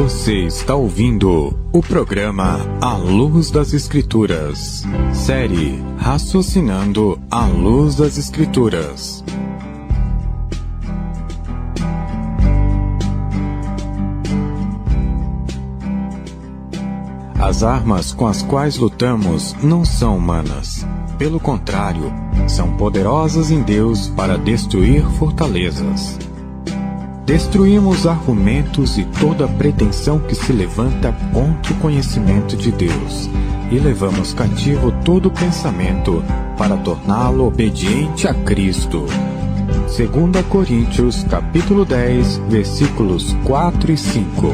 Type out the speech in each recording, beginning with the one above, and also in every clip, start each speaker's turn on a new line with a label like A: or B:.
A: Você está ouvindo o programa À Luz das Escrituras, série Raciocinando à Luz das Escrituras. As armas com as quais lutamos não são humanas. Pelo contrário, são poderosas em Deus para destruir fortalezas. Destruímos argumentos e toda pretensão que se levanta contra o conhecimento de Deus e levamos cativo todo pensamento para torná-lo obediente a Cristo. 2 Coríntios, capítulo 10, versículos 4 e 5.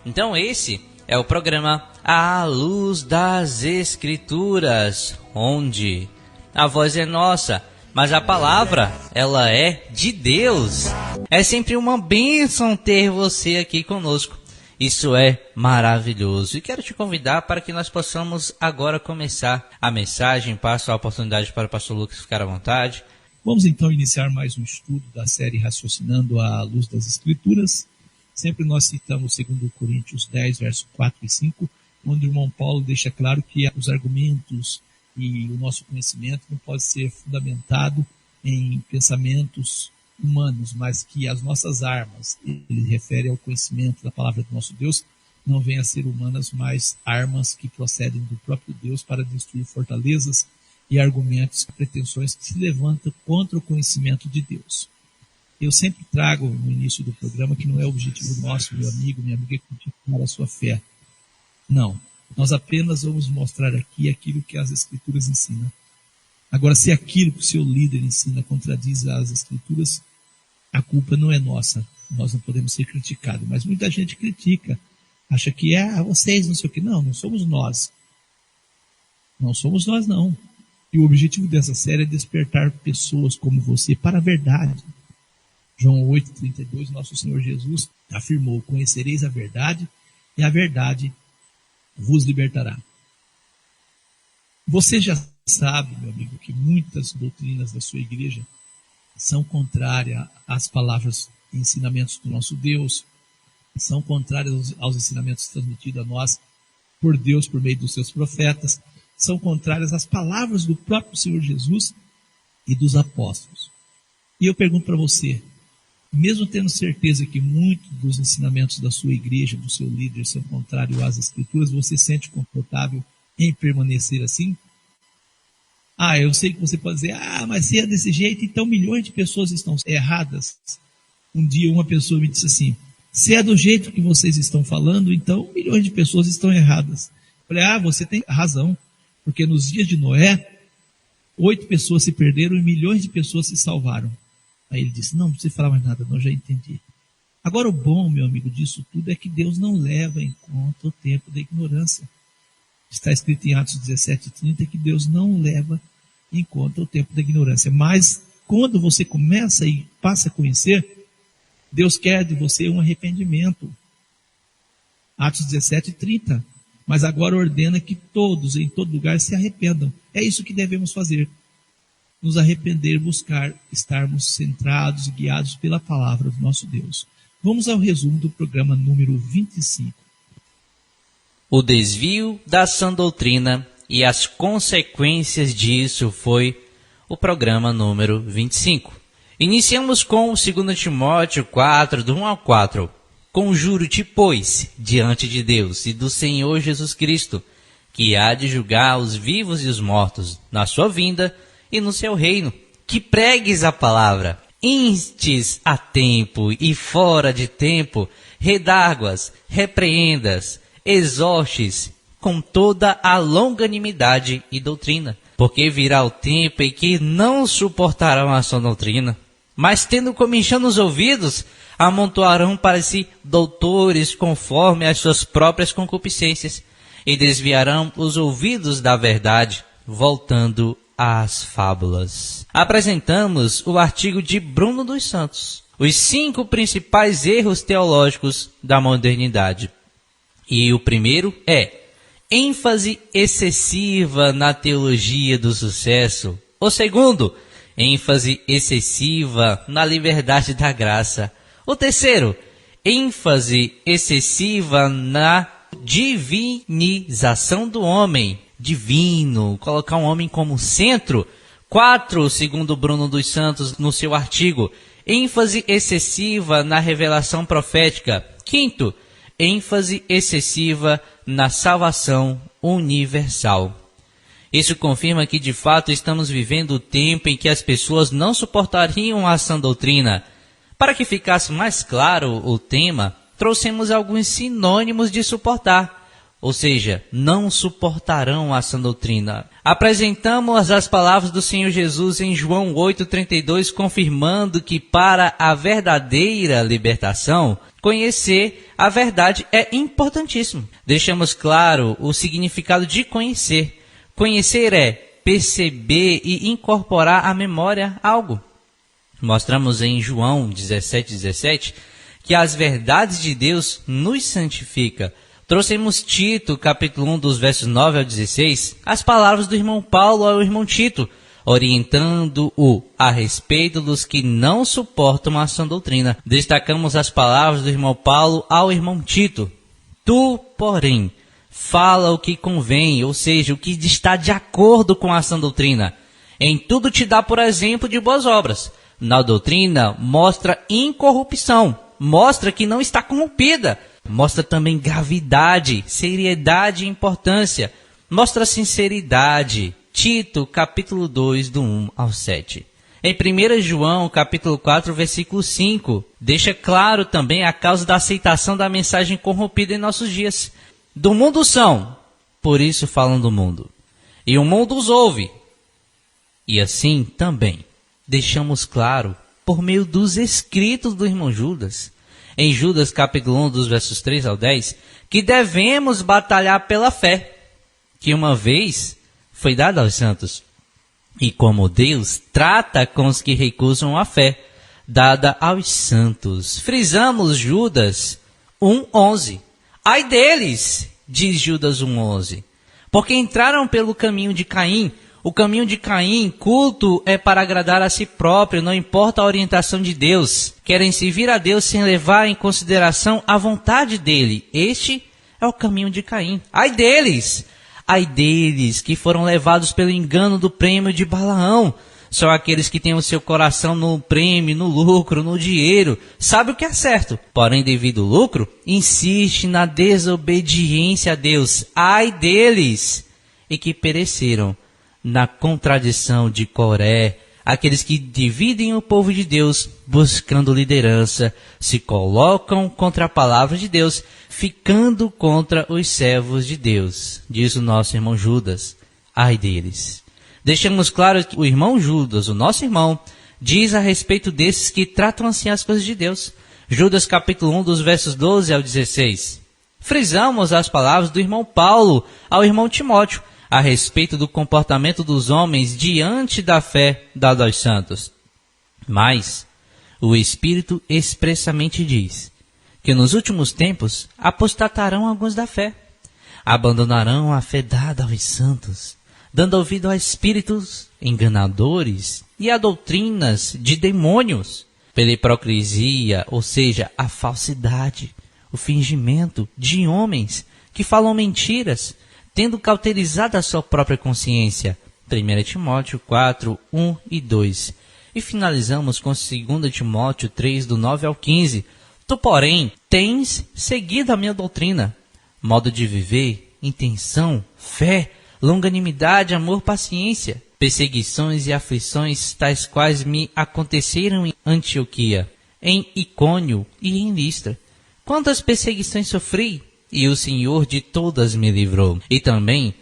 B: Então esse é o programa À Luz das Escrituras, onde a voz é nossa, mas a palavra, ela é de Deus. É sempre uma bênção ter você aqui conosco. Isso é maravilhoso. E quero te convidar para que nós possamos agora começar a mensagem. Passo a oportunidade para o pastor Lucas ficar à vontade.
C: Vamos então iniciar mais um estudo da série Raciocinando à Luz das Escrituras. Sempre nós citamos 2 Coríntios 10, versos 4 e 5, onde o irmão Paulo deixa claro que os argumentos e o nosso conhecimento não pode ser fundamentado em pensamentos humanos, mas que as nossas armas, ele refere ao conhecimento da palavra do nosso Deus, não venham a ser humanas, mas armas que procedem do próprio Deus para destruir fortalezas e argumentos e pretensões que se levantam contra o conhecimento de Deus. Eu sempre trago no início do programa que não é o objetivo nosso, meu amigo, minha amiga, criticar a sua fé. Não. Nós apenas vamos mostrar aqui aquilo que as Escrituras ensinam. Agora, se aquilo que o seu líder ensina contradiz as Escrituras, a culpa não é nossa. Nós não podemos ser criticados. Mas muita gente critica. Acha que vocês, não sei o que. Não, não somos nós. Não somos nós, não. E o objetivo dessa série é despertar pessoas como você para a verdade. João 8,32, nosso Senhor Jesus afirmou: conhecereis a verdade e a verdade vos libertará. Você já sabe, meu amigo, que muitas doutrinas da sua igreja são contrárias às palavras e ensinamentos do nosso Deus, são contrárias aos ensinamentos transmitidos a nós por Deus por meio dos seus profetas, são contrárias às palavras do próprio Senhor Jesus e dos apóstolos. E eu pergunto para você, mesmo tendo certeza que muitos dos ensinamentos da sua igreja, do seu líder, são contrários às Escrituras, você se sente confortável em permanecer assim? Eu sei que você pode dizer, mas se é desse jeito, então milhões de pessoas estão erradas. Um dia uma pessoa me disse assim, se é do jeito que vocês estão falando, então milhões de pessoas estão erradas. Eu falei, você tem razão, porque nos dias de Noé, 8 pessoas se perderam e milhões de pessoas se salvaram. Aí ele disse, não precisa falar mais nada, não, já entendi. Agora o bom, meu amigo, disso tudo é que Deus não leva em conta o tempo da ignorância. Está escrito em Atos 17:30 que Deus não leva em conta o tempo da ignorância. Mas quando você começa e passa a conhecer, Deus quer de você um arrependimento. Atos 17:30. Mas agora ordena que todos, em todo lugar, se arrependam. É isso que devemos fazer. Nos arrepender, buscar, estarmos centrados e guiados pela palavra do nosso Deus. Vamos ao resumo do programa número 25.
B: O desvio da sã doutrina e as consequências disso foi o programa número 25. Iniciamos com o 2 Timóteo 4, do 1 ao 4. Conjuro-te, pois, diante de Deus e do Senhor Jesus Cristo, que há de julgar os vivos e os mortos na sua vinda e no seu reino, que pregues a palavra, instes a tempo e fora de tempo, redarguas, repreendas, exortes com toda a longanimidade e doutrina. Porque virá o tempo em que não suportarão a sua doutrina, mas tendo comichão nos ouvidos, amontoarão para si doutores conforme as suas próprias concupiscências, e desviarão os ouvidos da verdade, voltando às fábulas. Apresentamos o artigo de Bruno dos Santos, os 5 principais erros teológicos da modernidade. E o primeiro é ênfase excessiva na teologia do sucesso. O segundo, ênfase excessiva na liberdade da graça. O terceiro, ênfase excessiva na divinização do homem. Divino, colocar um homem como centro. 4, segundo Bruno dos Santos no seu artigo, ênfase excessiva na revelação profética. 5, ênfase excessiva na salvação universal. Isso confirma que, de fato, estamos vivendo o tempo em que as pessoas não suportariam a sã doutrina. Para que ficasse mais claro o tema, trouxemos alguns sinônimos de suportar, ou seja, não suportarão a sã doutrina. Apresentamos as palavras do Senhor Jesus em João 8,32, confirmando que para a verdadeira libertação, conhecer a verdade é importantíssimo. Deixamos claro o significado de conhecer. Conhecer é perceber e incorporar à memória algo. Mostramos em João 17,17 que as verdades de Deus nos santificam. Trouxemos Tito, capítulo 1, dos versos 9 ao 16, as palavras do irmão Paulo ao irmão Tito, orientando-o a respeito dos que não suportam a sã doutrina. Destacamos as palavras do irmão Paulo ao irmão Tito. Tu, porém, fala o que convém, ou seja, o que está de acordo com a sã doutrina. Em tudo te dá por exemplo de boas obras. Na doutrina, mostra incorrupção, mostra que não está corrompida. Mostra também gravidade, seriedade e importância. Mostra sinceridade. Tito, capítulo 2, do 1 ao 7. Em 1 João, capítulo 4, versículo 5, deixa claro também a causa da aceitação da mensagem corrompida em nossos dias. Do mundo são, por isso falam do mundo. E o mundo os ouve. E assim também deixamos claro, por meio dos escritos do irmão Judas, em Judas capítulo 1, dos versos 3 ao 10, que devemos batalhar pela fé, que uma vez foi dada aos santos, e como Deus trata com os que recusam a fé, dada aos santos. Frisamos Judas 1:11. Ai deles, diz Judas 1:11, porque entraram pelo caminho de Caim. O caminho de Caim, culto, é para agradar a si próprio, não importa a orientação de Deus. Querem servir a Deus sem levar em consideração a vontade dele. Este é o caminho de Caim. Ai deles que foram levados pelo engano do prêmio de Balaão. São aqueles que têm o seu coração no prêmio, no lucro, no dinheiro. Sabe o que é certo, porém devido ao lucro, insiste na desobediência a Deus. Ai deles, e que pereceram na contradição de Coré, aqueles que dividem o povo de Deus, buscando liderança, se colocam contra a palavra de Deus, ficando contra os servos de Deus, diz o nosso irmão Judas. Ai deles. Deixamos claro que o irmão Judas, o nosso irmão, diz a respeito desses que tratam assim as coisas de Deus. Judas capítulo 1, dos versos 12 ao 16. Frisamos as palavras do irmão Paulo ao irmão Timóteo, a respeito do comportamento dos homens diante da fé dada aos santos. Mas o Espírito expressamente diz que nos últimos tempos apostatarão alguns da fé, abandonarão a fé dada aos santos, dando ouvido a espíritos enganadores e a doutrinas de demônios, pela hipocrisia, ou seja, a falsidade, o fingimento de homens que falam mentiras, tendo cauterizado a sua própria consciência. 1 Timóteo 4, 1 e 2. E finalizamos com 2 Timóteo 3, do 9 ao 15. Tu, porém, tens seguido a minha doutrina, modo de viver, intenção, fé, longanimidade, amor, paciência, perseguições e aflições, tais quais me aconteceram em Antioquia, em Icônio e em Listra. Quantas perseguições sofri, e o Senhor de todas me livrou. E também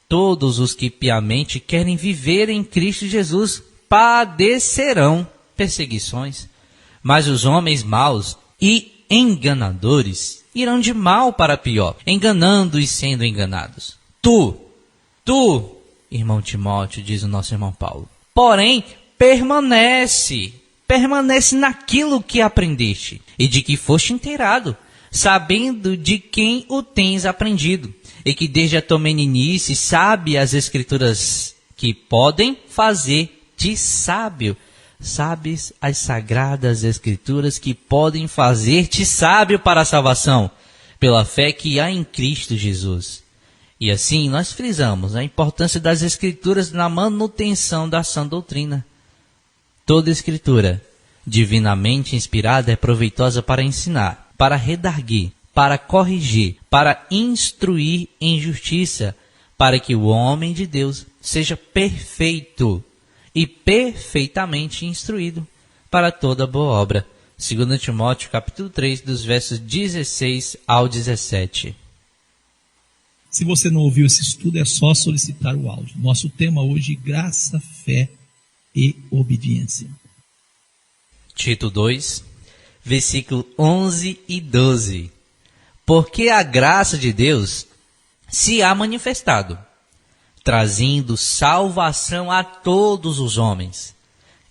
B: todos os que piamente querem viver em Cristo Jesus padecerão perseguições. Mas os homens maus e enganadores irão de mal para pior, enganando e sendo enganados. Tu, irmão Timóteo, diz o nosso irmão Paulo, porém, permanece naquilo que aprendeste e de que foste inteirado, sabendo de quem o tens aprendido, e que desde a tua meninice sabe as Escrituras que podem fazer-te sábio. Sabes as sagradas escrituras que podem fazer-te sábio para a salvação, pela fé que há em Cristo Jesus. E assim nós frisamos a importância das escrituras na manutenção da sã doutrina. Toda escritura, divinamente inspirada, é proveitosa para ensinar, para redarguir, para corrigir, para instruir em justiça, para que o homem de Deus seja perfeito e perfeitamente instruído para toda boa obra. 2 Timóteo capítulo 3, dos versos 16 ao 17.
C: Se você não ouviu esse estudo, é só solicitar o áudio. Nosso tema hoje, graça, fé e obediência.
B: Tito 2, versículo 11 e 12. Porque a graça de Deus se há manifestado, trazendo salvação a todos os homens,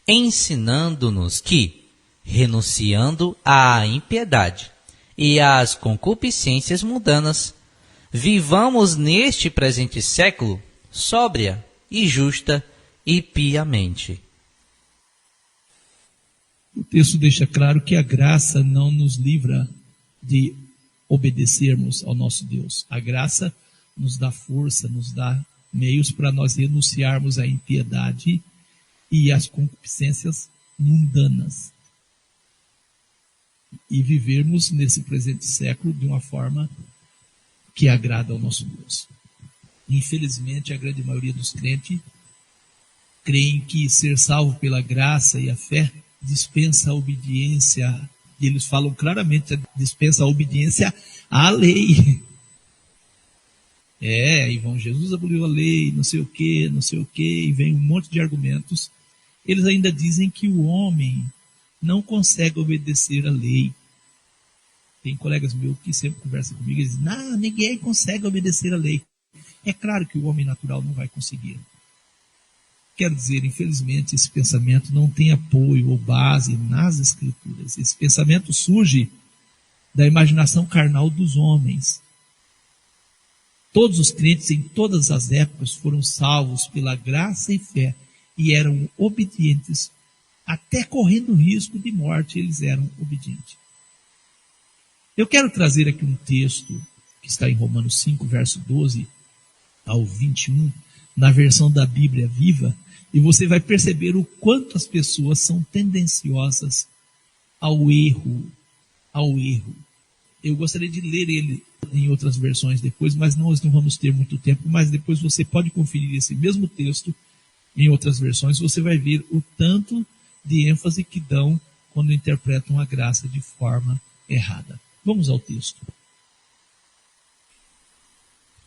B: ensinando-nos que, renunciando à impiedade e às concupiscências mundanas, vivamos neste presente século sóbria e justa e piamente.
C: O texto deixa claro que a graça não nos livra de obedecermos ao nosso Deus. A graça nos dá força, nos dá meios para nós renunciarmos à impiedade e às concupiscências mundanas e vivermos nesse presente século de uma forma que agrada ao nosso Deus. Infelizmente, a grande maioria dos crentes creem que ser salvo pela graça e a fé dispensa a obediência, e eles falam claramente, dispensa a obediência à lei. E vão, Jesus aboliu a lei, não sei o que, e vem um monte de argumentos. Eles ainda dizem que o homem não consegue obedecer a lei. Tem colegas meus que sempre conversam comigo e dizem, não, ninguém consegue obedecer a lei. É claro que o homem natural não vai conseguir. Quero dizer, infelizmente, esse pensamento não tem apoio ou base nas Escrituras. Esse pensamento surge da imaginação carnal dos homens. Todos os crentes em todas as épocas foram salvos pela graça e fé e eram obedientes, até correndo risco de morte, eles eram obedientes. Eu quero trazer aqui um texto que está em Romanos 5, verso 12 ao 21, na versão da Bíblia Viva, e você vai perceber o quanto as pessoas são tendenciosas ao erro. Eu gostaria de ler ele em outras versões depois, mas nós não vamos ter muito tempo, mas depois você pode conferir esse mesmo texto em outras versões, você vai ver o tanto de ênfase que dão quando interpretam a graça de forma errada. Vamos ao texto.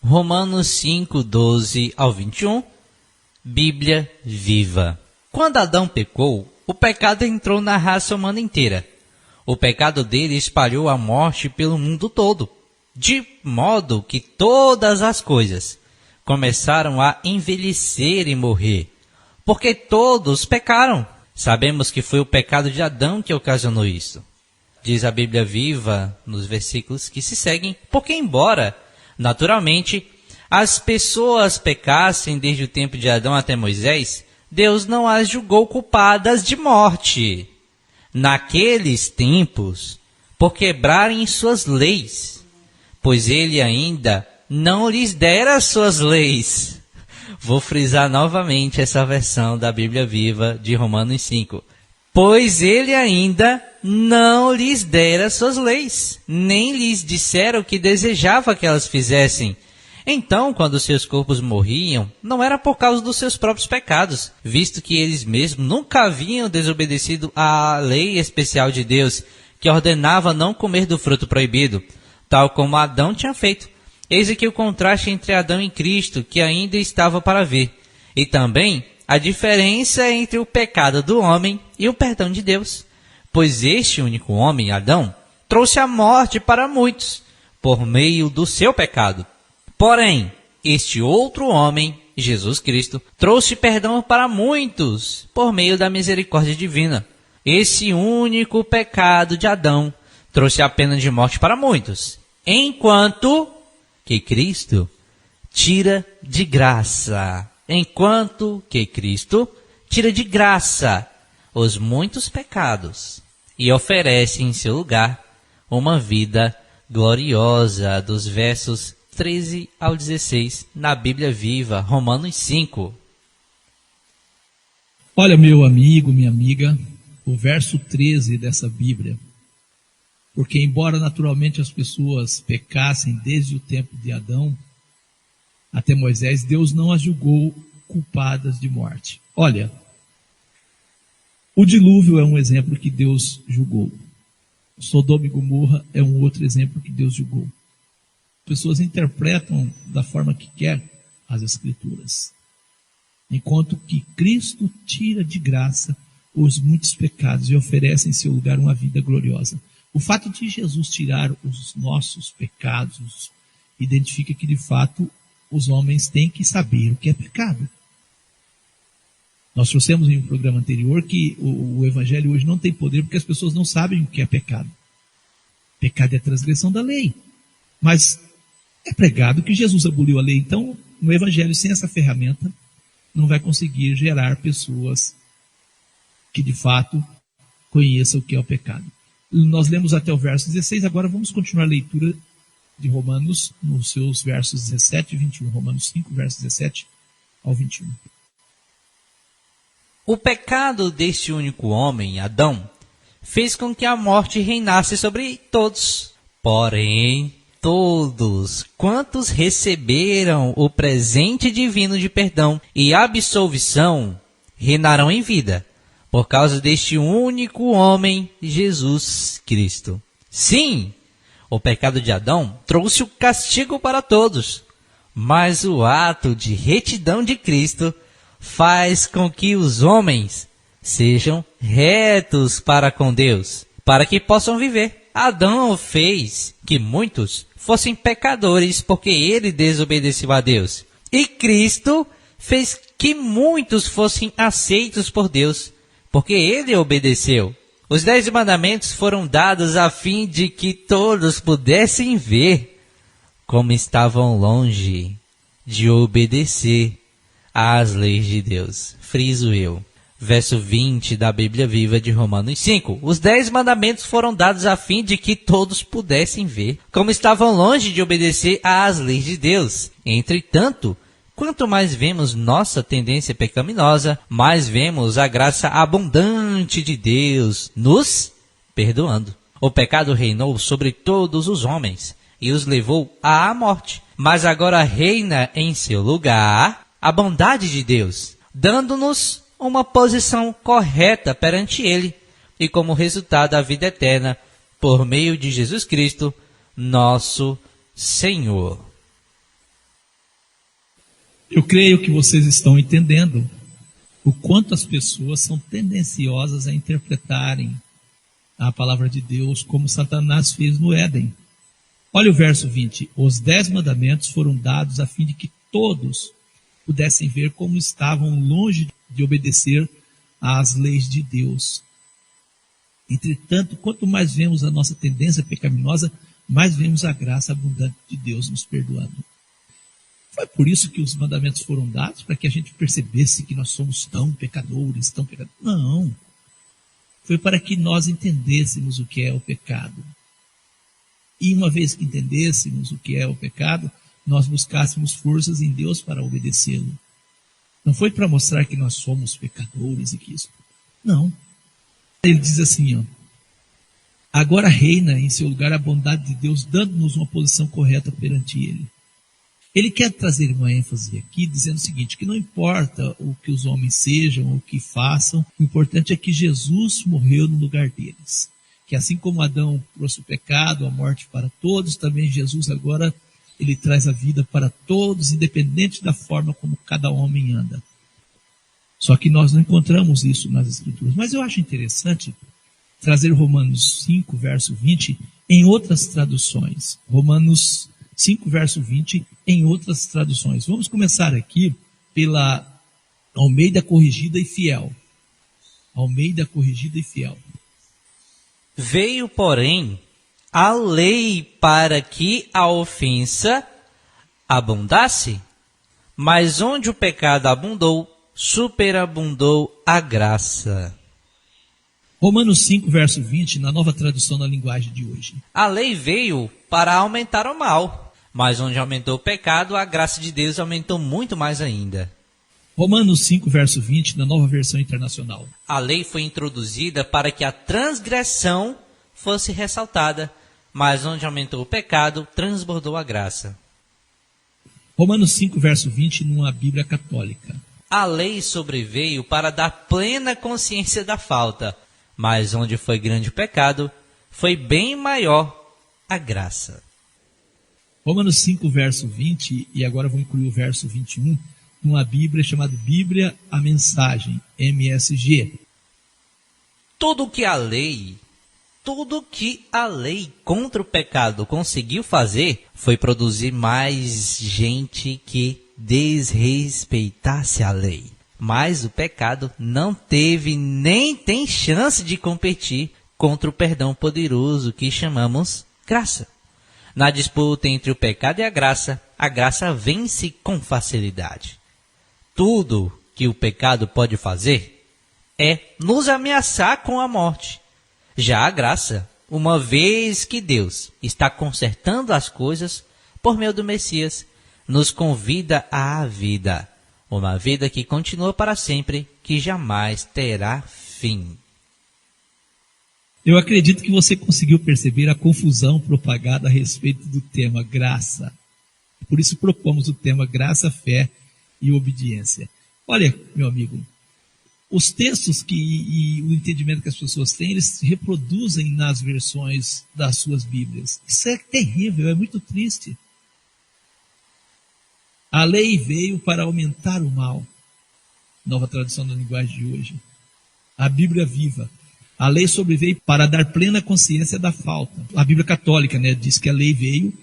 B: Romanos 5, 12 ao 21, Bíblia Viva. Quando Adão pecou, o pecado entrou na raça humana inteira. O pecado dele espalhou a morte pelo mundo todo, de modo que todas as coisas começaram a envelhecer e morrer, porque todos pecaram. Sabemos que foi o pecado de Adão que ocasionou isso. Diz a Bíblia Viva nos versículos que se seguem, porque embora, naturalmente, as pessoas pecassem desde o tempo de Adão até Moisés, Deus não as julgou culpadas de morte naqueles tempos por quebrarem suas leis, pois ele ainda não lhes dera suas leis. Vou frisar novamente essa versão da Bíblia Viva de Romanos 5. Pois ele ainda não lhes dera suas leis, nem lhes dissera o que desejava que elas fizessem. Então, quando seus corpos morriam, não era por causa dos seus próprios pecados, visto que eles mesmos nunca haviam desobedecido à lei especial de Deus, que ordenava não comer do fruto proibido, tal como Adão tinha feito. Eis aqui o contraste entre Adão e Cristo, que ainda estava para vir, e também a diferença entre o pecado do homem e o perdão de Deus. Pois este único homem, Adão, trouxe a morte para muitos, por meio do seu pecado. Porém, este outro homem, Jesus Cristo, trouxe perdão para muitos, por meio da misericórdia divina. Esse único pecado de Adão trouxe a pena de morte para muitos, enquanto que Cristo tira de graça. Enquanto que Cristo tira de graça os muitos pecados e oferece em seu lugar uma vida gloriosa, dos versos 13 ao 16, na Bíblia Viva, Romanos 5.
C: Olha, meu amigo, minha amiga, o verso 13 dessa Bíblia. Porque embora naturalmente as pessoas pecassem desde o tempo de Adão até Moisés, Deus não as julgou culpadas de morte. Olha, o dilúvio é um exemplo que Deus julgou. Sodoma e Gomorra é um outro exemplo que Deus julgou. As pessoas interpretam da forma que quer as Escrituras, enquanto que Cristo tira de graça os muitos pecados e oferece em seu lugar uma vida gloriosa. O fato de Jesus tirar os nossos pecados identifica que, de fato, os homens têm que saber o que é pecado. Nós trouxemos em um programa anterior que o Evangelho hoje não tem poder porque as pessoas não sabem o que é pecado. Pecado é a transgressão da lei. Mas é pregado que Jesus aboliu a lei. Então, no Evangelho, sem essa ferramenta, não vai conseguir gerar pessoas que, de fato, conheçam o que é o pecado. Nós lemos até o verso 16, agora vamos continuar a leitura de Romanos, nos seus versos 17 e 21. Romanos 5, versos 17 ao 21.
B: O pecado deste único homem, Adão, fez com que a morte reinasse sobre todos. Porém, todos quantos receberam o presente divino de perdão e absolvição reinarão em vida, por causa deste único homem, Jesus Cristo. Sim, o pecado de Adão trouxe o castigo para todos, mas o ato de retidão de Cristo faz com que os homens sejam retos para com Deus, para que possam viver. Adão fez que muitos fossem pecadores porque ele desobedeceu a Deus. E Cristo fez que muitos fossem aceitos por Deus, porque ele obedeceu. Os 10 mandamentos foram dados a fim de que todos pudessem ver como estavam longe de obedecer às leis de Deus. Friso eu. Verso 20 da Bíblia Viva de Romanos 5. Os 10 mandamentos foram dados a fim de que todos pudessem ver como estavam longe de obedecer às leis de Deus. Entretanto, quanto mais vemos nossa tendência pecaminosa, mais vemos a graça abundante de Deus nos perdoando. O pecado reinou sobre todos os homens e os levou à morte. Mas agora reina em seu lugar a bondade de Deus, dando-nos uma posição correta perante Ele e como resultado a vida eterna por meio de Jesus Cristo, nosso Senhor.
C: Eu creio que vocês estão entendendo o quanto as pessoas são tendenciosas a interpretarem a palavra de Deus como Satanás fez no Éden. Olha o verso 20. Os 10 mandamentos foram dados a fim de que todos pudessem ver como estavam longe de obedecer às leis de Deus. Entretanto, quanto mais vemos a nossa tendência pecaminosa, mais vemos a graça abundante de Deus nos perdoando. Foi por isso que os mandamentos foram dados, para que a gente percebesse que nós somos tão pecadores, tão pecadores. Não. Foi para que nós entendêssemos o que é o pecado. E uma vez que entendêssemos o que é o pecado, nós buscássemos forças em Deus para obedecê-lo. Não foi para mostrar que nós somos pecadores e que isso. Não. Ele diz assim, ó, agora reina em seu lugar a bondade de Deus, dando-nos uma posição correta perante Ele. Ele quer trazer uma ênfase aqui, dizendo o seguinte, que não importa o que os homens sejam, ou o que façam, o importante é que Jesus morreu no lugar deles. Que assim como Adão trouxe o pecado, a morte para todos, também Jesus agora, ele traz a vida para todos, independente da forma como cada homem anda. Só que nós não encontramos isso nas Escrituras. Mas eu acho interessante trazer Romanos 5, verso 20, em outras traduções. Romanos 5, verso 20, em outras traduções. Vamos começar aqui pela Almeida Corrigida e Fiel. Almeida Corrigida e Fiel.
B: Veio, porém, a lei para que a ofensa abundasse, mas onde o pecado abundou, superabundou a graça.
C: Romanos 5, verso 20, na Nova Tradução da Linguagem de hoje.
B: A lei veio para aumentar o mal, mas onde aumentou o pecado, a graça de Deus aumentou muito mais ainda.
C: Romanos 5, verso 20, na Nova Versão Internacional.
B: A lei foi introduzida para que a transgressão fosse ressaltada, mas onde aumentou o pecado, transbordou a graça.
C: Romanos 5, verso 20, numa Bíblia católica.
B: A lei sobreveio para dar plena consciência da falta, mas onde foi grande o pecado, foi bem maior a graça.
C: Romanos 5, verso 20, e agora vou incluir o verso 21, numa Bíblia chamada Bíblia a Mensagem, MSG.
B: Tudo que a lei contra o pecado conseguiu fazer foi produzir mais gente que desrespeitasse a lei. Mas o pecado não teve nem tem chance de competir contra o perdão poderoso que chamamos graça. Na disputa entre o pecado e a graça vence com facilidade. Tudo que o pecado pode fazer é nos ameaçar com a morte. Já a graça, uma vez que Deus está consertando as coisas por meio do Messias, nos convida à vida. Uma vida que continua para sempre, que jamais terá fim.
C: Eu acredito que você conseguiu perceber a confusão propagada a respeito do tema graça. Por isso propomos o tema graça, fé e obediência. Olha, meu amigo, os textos e o entendimento que as pessoas têm, eles se reproduzem nas versões das suas Bíblias. Isso é terrível, é muito triste. A lei veio para aumentar o mal. Nova Tradução da Linguagem de hoje. A Bíblia Viva. A lei sobreveio para dar plena consciência da falta. A Bíblia Católica, diz que a lei veio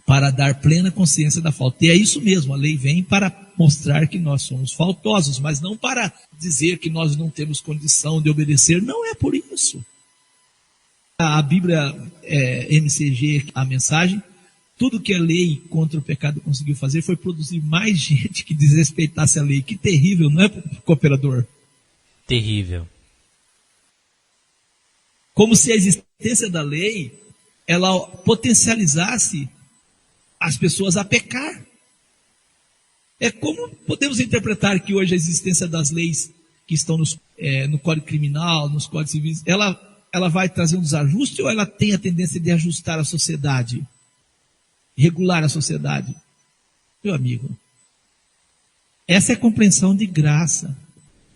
C: para dar plena consciência da falta. E é isso mesmo, a lei vem para mostrar que nós somos faltosos, mas não para dizer que nós não temos condição de obedecer. Não é por isso. A Bíblia MCG, a Mensagem, tudo que a lei contra o pecado conseguiu fazer foi produzir mais gente que desrespeitasse a lei. Que terrível, não é, cooperador?
B: Terrível.
C: Como se a existência da lei, ela potencializasse as pessoas a pecar. É como podemos interpretar que hoje a existência das leis que estão no Código Criminal, nos Códigos Civis, ela vai trazer um desajuste ou ela tem a tendência de ajustar a sociedade? Regular a sociedade? Meu amigo, essa é a compreensão de graça.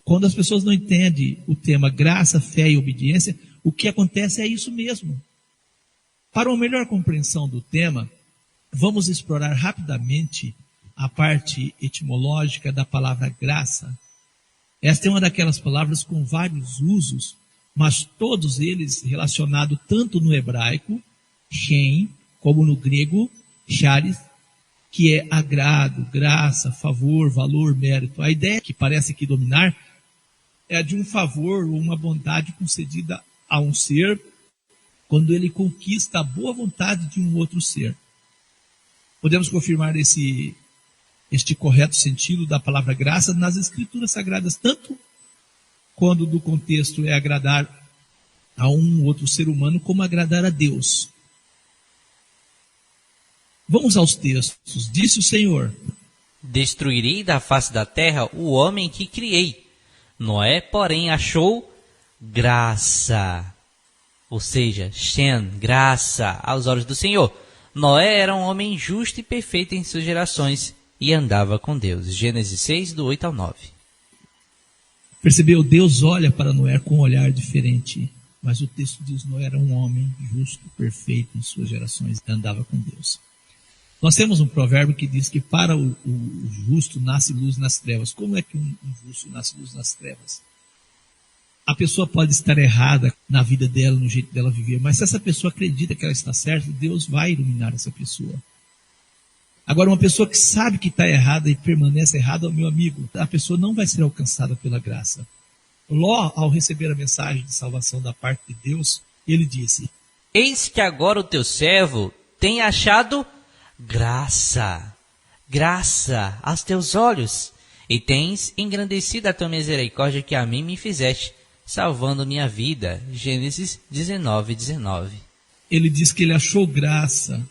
C: Quando as pessoas não entendem o tema graça, fé e obediência, o que acontece é isso mesmo. Para uma melhor compreensão do tema, vamos explorar rapidamente a parte etimológica da palavra graça. Esta é uma daquelas palavras com vários usos, mas todos eles relacionados tanto no hebraico, shem, como no grego, charis, que é agrado, graça, favor, valor, mérito. A ideia que parece que dominar é a de um favor ou uma bondade concedida a um ser quando ele conquista a boa vontade de um outro ser. Podemos confirmar este correto sentido da palavra graça nas Escrituras Sagradas, tanto quando do contexto é agradar a um outro ser humano, como agradar a Deus. Vamos aos textos. Disse o Senhor:
B: destruirei da face da terra o homem que criei. Noé, porém, achou graça. Ou seja, Shem, graça aos olhos do Senhor. Noé era um homem justo e perfeito em suas gerações e andava com Deus. Gênesis 6, do 8 ao 9.
C: Percebeu? Deus olha para Noé com um olhar diferente. Mas o texto diz: Noé era um homem justo, perfeito em suas gerações e andava com Deus. Nós temos um provérbio que diz que para o justo nasce luz nas trevas. Como é que um justo nasce luz nas trevas? A pessoa pode estar errada na vida dela, no jeito dela viver, mas se essa pessoa acredita que ela está certa, Deus vai iluminar essa pessoa. Agora, uma pessoa que sabe que está errada e permanece errada, meu amigo, a pessoa não vai ser alcançada pela graça. Ló, ao receber a mensagem de salvação da parte de Deus, ele disse:
B: eis que agora o teu servo tem achado graça aos teus olhos, e tens engrandecido a tua misericórdia que a mim me fizeste, salvando minha vida. Gênesis 19:19.
C: Ele diz que ele achou graça.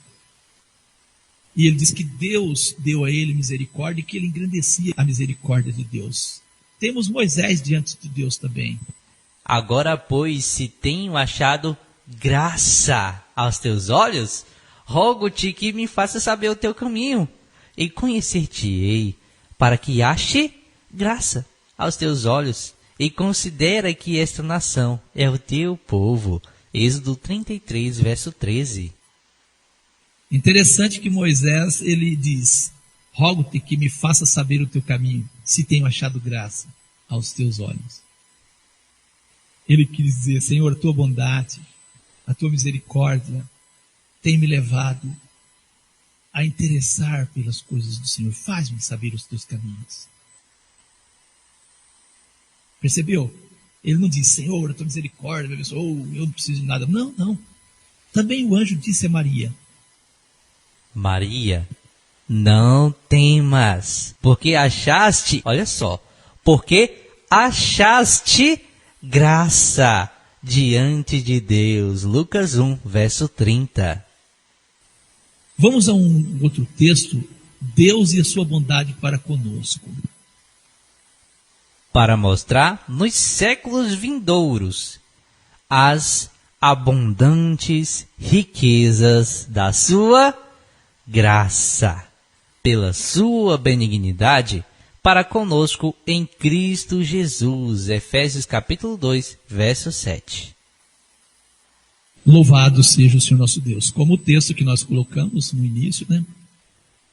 C: E ele diz que Deus deu a ele misericórdia e que ele engrandecia a misericórdia de Deus. Temos Moisés diante de Deus também.
B: Agora, pois, se tenho achado graça aos teus olhos, rogo-te que me faça saber o teu caminho, e conhecer-te-ei, para que ache graça aos teus olhos, e considera que esta nação é o teu povo. Êxodo 33, verso 13.
C: Interessante que Moisés, ele diz, rogo-te que me faça saber o teu caminho, se tenho achado graça aos teus olhos. Ele quis dizer, Senhor, a tua bondade, a tua misericórdia tem me levado a interessar pelas coisas do Senhor. Faz-me saber os teus caminhos. Percebeu? Ele não diz, Senhor, a tua misericórdia me abençoou, eu não preciso de nada. Não, não. Também o anjo disse a Maria,
B: Maria, não temas, porque achaste, olha só, porque achaste graça diante de Deus. Lucas 1, verso 30.
C: Vamos a um outro texto, Deus e a sua bondade para conosco.
B: Para mostrar nos séculos vindouros as abundantes riquezas da sua graça, pela sua benignidade para conosco em Cristo Jesus. Efésios capítulo 2, verso 7.
C: Louvado seja o Senhor nosso Deus. Como o texto que nós colocamos no início, né?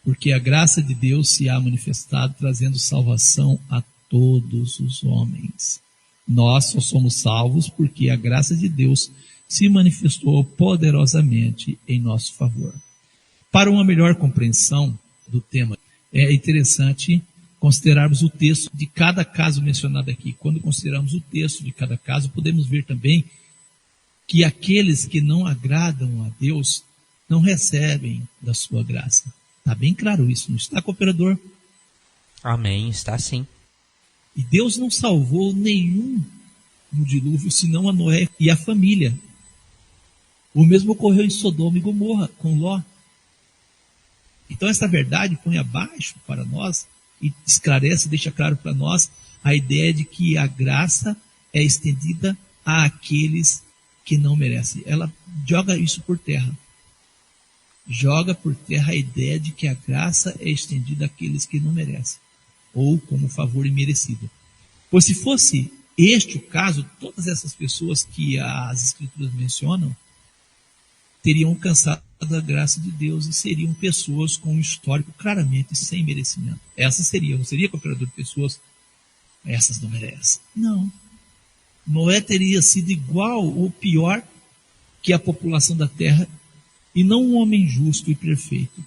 C: Porque a graça de Deus se há manifestado, trazendo salvação a todos os homens. Nós só somos salvos porque a graça de Deus se manifestou poderosamente em nosso favor. Para uma melhor compreensão do tema, é interessante considerarmos o texto de cada caso mencionado aqui. Quando consideramos o texto de cada caso, podemos ver também que aqueles que não agradam a Deus não recebem da sua graça. Está bem claro isso, não está, cooperador?
B: Amém, está sim.
C: E Deus não salvou nenhum no dilúvio, senão a Noé e a família. O mesmo ocorreu em Sodoma e Gomorra, com Ló. Então essa verdade põe abaixo para nós e esclarece, deixa claro para nós a ideia de que a graça é estendida àqueles que não merecem. Ela joga isso por terra. Joga por terra a ideia de que a graça é estendida àqueles que não merecem, ou como favor imerecido. Pois se fosse este o caso, todas essas pessoas que as Escrituras mencionam teriam alcançado a graça de Deus e seriam pessoas com um histórico claramente sem merecimento. Essas seriam, não seria cooperador de pessoas, essas não merecem. Não. Noé teria sido igual ou pior que a população da terra e não um homem justo e perfeito,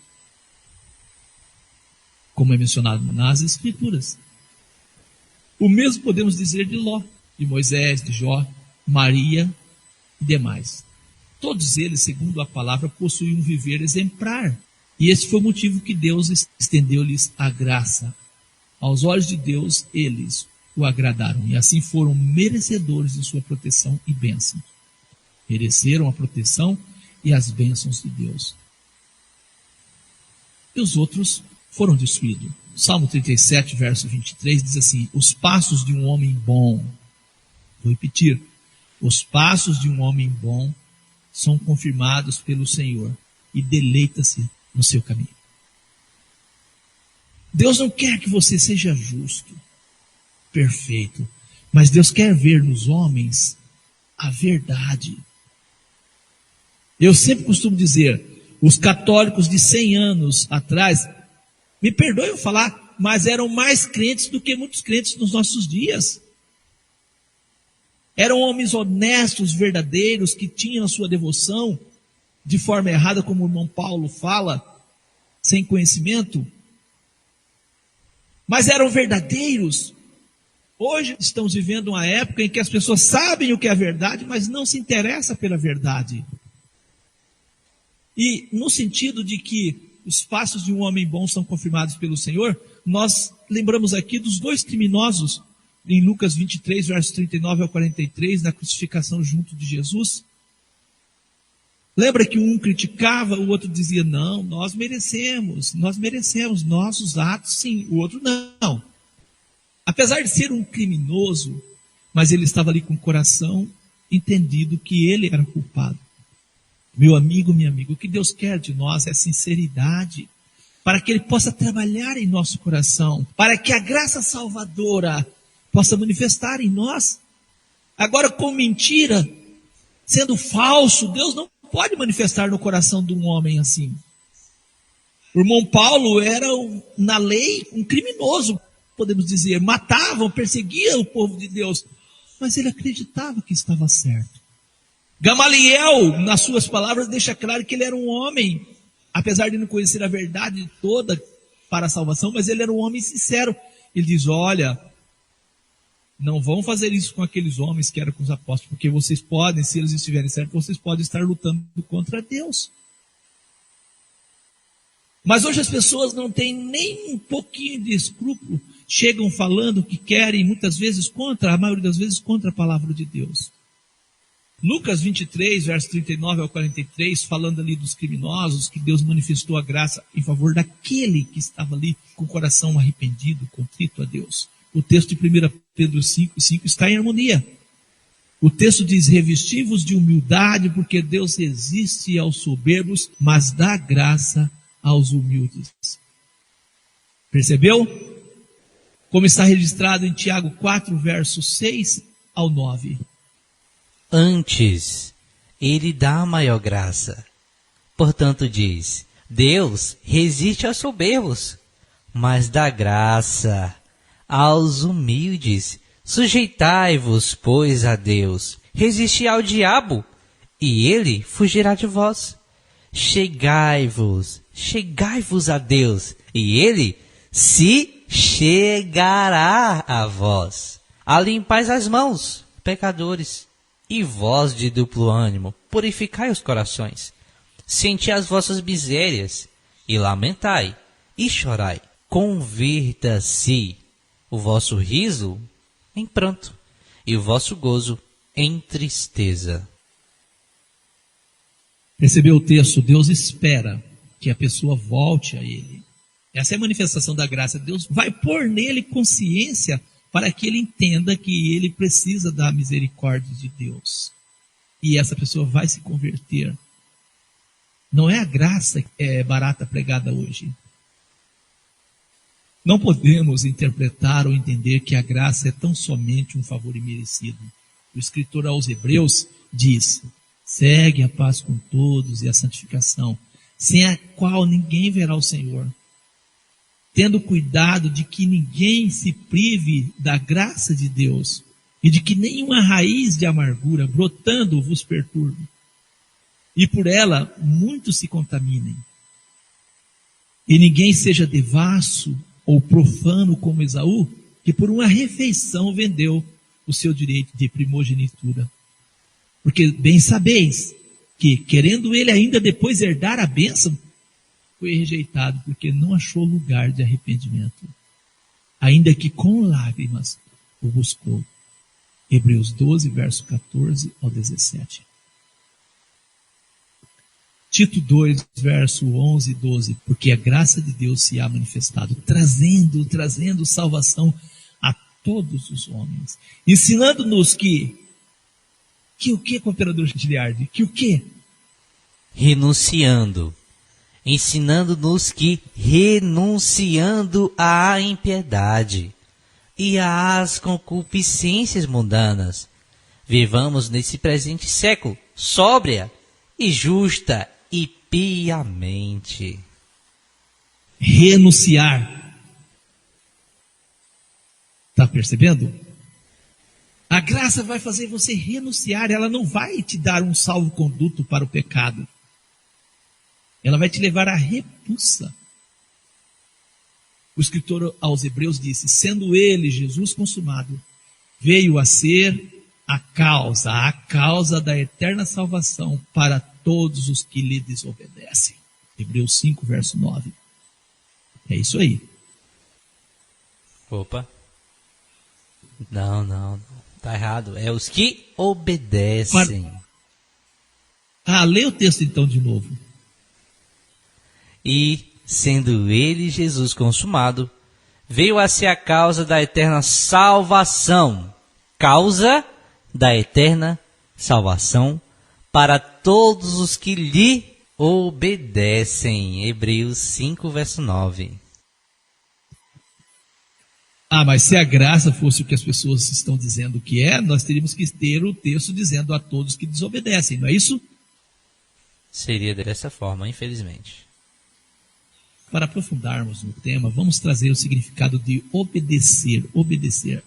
C: como é mencionado nas Escrituras. O mesmo podemos dizer de Ló, de Moisés, de Jó, Maria e demais. Todos eles, segundo a palavra, possuíam um viver exemplar. E esse foi o motivo que Deus estendeu-lhes a graça. Aos olhos de Deus, eles o agradaram. E assim foram merecedores de sua proteção e bênção. Mereceram a proteção e as bênçãos de Deus. E os outros foram destruídos. Salmo 37, verso 23, diz assim: os passos de um homem bom, vou repetir, os passos de um homem bom são confirmados pelo Senhor e deleita-se no seu caminho. Deus não quer que você seja justo, perfeito, mas Deus quer ver nos homens a verdade. Eu sempre costumo dizer, os católicos de 100 anos atrás, me perdoem eu falar, mas eram mais crentes do que muitos crentes nos nossos dias. Eram homens honestos, verdadeiros, que tinham a sua devoção de forma errada, como o irmão Paulo fala, sem conhecimento. Mas eram verdadeiros. Hoje estamos vivendo uma época em que as pessoas sabem o que é a verdade, mas não se interessam pela verdade. E no sentido de que os passos de um homem bom são confirmados pelo Senhor, nós lembramos aqui dos dois criminosos em Lucas 23, versos 39 ao 43, na crucificação junto de Jesus. Lembra que um criticava, o outro dizia, não, nós merecemos, nossos atos sim, o outro não. Apesar de ser um criminoso, mas ele estava ali com o coração entendido que ele era culpado. Meu amigo, minha amiga, o que Deus quer de nós é sinceridade, para que Ele possa trabalhar em nosso coração, para que a graça salvadora possa manifestar em nós. Agora, com mentira, sendo falso, Deus não pode manifestar no coração de um homem assim. O irmão Paulo era, na lei, um criminoso, podemos dizer. Matavam, perseguiam o povo de Deus, mas ele acreditava que estava certo. Gamaliel, nas suas palavras, deixa claro que ele era um homem, apesar de não conhecer a verdade toda para a salvação, mas ele era um homem sincero. Ele diz, olha, não vão fazer isso com aqueles homens que eram com os apóstolos, porque vocês podem, se eles estiverem certos, vocês podem estar lutando contra Deus. Mas hoje as pessoas não têm nem um pouquinho de escrúpulo, chegam falando que querem, muitas vezes a maioria das vezes contra a palavra de Deus. Lucas 23, versos 39 ao 43, falando ali dos criminosos, que Deus manifestou a graça em favor daquele que estava ali com o coração arrependido, contrito a Deus. O texto de 1 Pedro 5:5 está em harmonia. O texto diz, revesti-vos de humildade, porque Deus resiste aos soberbos, mas dá graça aos humildes. Percebeu? Como está registrado em Tiago 4, versos 6 ao 9.
B: Antes, Ele dá maior graça. Portanto diz, Deus resiste aos soberbos, mas dá graça aos humildes. Sujeitai-vos, pois, a Deus. Resisti ao diabo, e ele fugirá de vós. Chegai-vos a Deus, e ele se chegará a vós. Alimpais as mãos, pecadores, e vós de duplo ânimo, purificai os corações. Senti as vossas misérias, e lamentai, e chorai. Convirta-se o vosso riso em pranto, e o vosso gozo em tristeza.
C: Percebeu o texto? Deus espera que a pessoa volte a Ele. Essa é a manifestação da graça. Deus vai pôr nele consciência para que ele entenda que ele precisa da misericórdia de Deus. E essa pessoa vai se converter. Não é a graça que é barata pregada hoje. Não podemos interpretar ou entender que a graça é tão somente um favor imerecido. O escritor aos Hebreus diz, segue a paz com todos e a santificação, sem a qual ninguém verá o Senhor. Tendo cuidado de que ninguém se prive da graça de Deus e de que nenhuma raiz de amargura brotando vos perturbe, e por ela muitos se contaminem. E ninguém seja devasso ou profano como Esaú, que por uma refeição vendeu o seu direito de primogenitura. Porque bem sabeis que, querendo ele ainda depois herdar a bênção, foi rejeitado porque não achou lugar de arrependimento, ainda que com lágrimas o buscou. Hebreus 12, verso 14 ao 17. Tito 2, verso 11 e 12, porque a graça de Deus se há manifestado, trazendo salvação a todos os homens, ensinando-nos que o que, cooperador Giliardi? Que o que?
B: Ensinando-nos que, renunciando à impiedade e às concupiscências mundanas, vivamos nesse presente século sóbria e justa e piamente.
C: Renunciar. Está percebendo? A graça vai fazer você renunciar, ela não vai te dar um salvo-conduto para o pecado. Ela vai te levar à repulsa. O escritor aos Hebreus disse, sendo ele, Jesus consumado, veio a ser a causa da eterna salvação para todos os que lhe desobedecem. Hebreus 5, verso 9. É isso aí.
B: Opa. Não. Tá errado. É os que obedecem.
C: Lê o texto então de novo.
B: E, sendo ele, Jesus, consumado, veio a ser a causa da eterna salvação. Causa da eterna salvação para todos os que lhe obedecem. Hebreus 5, verso 9.
C: Mas se a graça fosse o que as pessoas estão dizendo que é, nós teríamos que ter o texto dizendo a todos que desobedecem, não é isso?
B: Seria dessa forma, infelizmente.
C: Para aprofundarmos no tema, vamos trazer o significado de obedecer. Obedecer.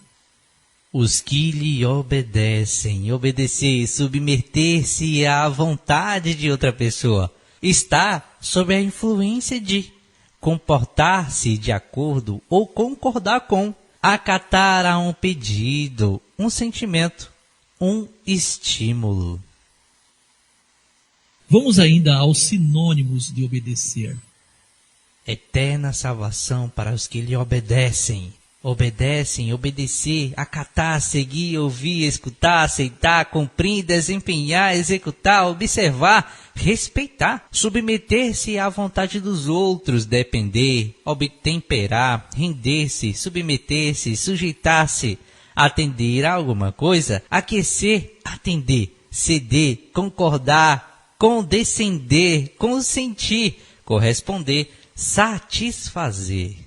B: Os que lhe obedecem. Obedecer, submeter-se à vontade de outra pessoa. Está sob a influência de comportar-se de acordo ou concordar com, acatar a um pedido, um sentimento, um estímulo.
C: Vamos ainda aos sinônimos de obedecer.
B: Eterna salvação para os que lhe obedecem. Obedecem, obedecer, acatar, seguir, ouvir, escutar, aceitar, cumprir, desempenhar, executar, observar, respeitar, submeter-se à vontade dos outros, depender, obtemperar, render-se, submeter-se, sujeitar-se, atender a alguma coisa, aquecer, atender, ceder, concordar, condescender, consentir, corresponder, satisfazer.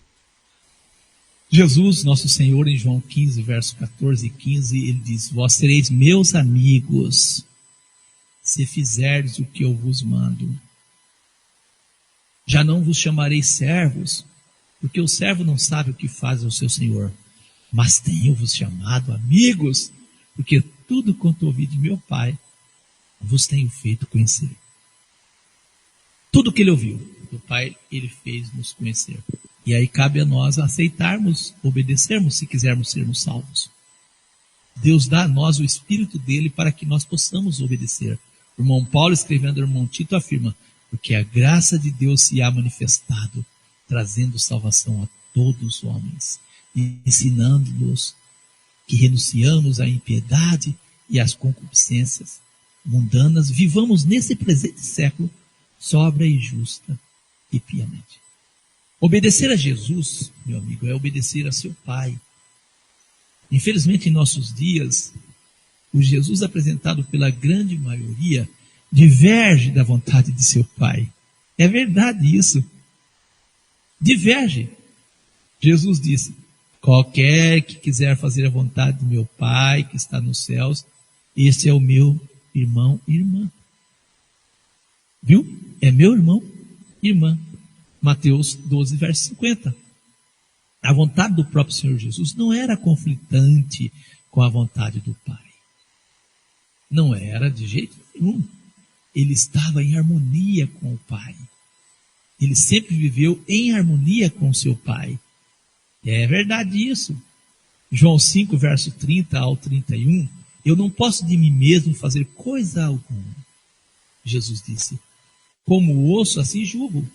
C: Jesus, nosso Senhor, em João 15, verso 14 e 15, ele diz: vós sereis meus amigos, se fizerdes o que eu vos mando. Já não vos chamarei servos, porque o servo não sabe o que faz ao seu Senhor. Mas tenho-vos chamado amigos, porque tudo quanto ouvi de meu Pai, vos tenho feito conhecer. Tudo que ele ouviu do Pai, ele fez nos conhecer. E aí cabe a nós aceitarmos, obedecermos, se quisermos sermos salvos. Deus dá a nós o Espírito dele para que nós possamos obedecer. O irmão Paulo, escrevendo ao irmão Tito, afirma: porque a graça de Deus se há manifestado, trazendo salvação a todos os homens, ensinando-nos que renunciamos à impiedade e às concupiscências mundanas, vivamos nesse presente século sóbria e justa e piamente. Obedecer a Jesus, meu amigo, é obedecer a seu Pai. Infelizmente, em nossos dias, o Jesus apresentado pela grande maioria diverge da vontade de seu Pai. É verdade isso. Diverge. Jesus disse: qualquer que quiser fazer a vontade do meu Pai que está nos céus, esse é o meu irmão e irmã. Viu? É meu irmão e irmã. Mateus 12, verso 50. A vontade do próprio Senhor Jesus não era conflitante com a vontade do Pai. Não era de jeito nenhum. Ele estava em harmonia com o Pai. Ele sempre viveu em harmonia com o seu Pai. É verdade isso. João 5, verso 30 ao 31. Eu não posso de mim mesmo fazer coisa alguma. Jesus disse: como ouço, assim julgo.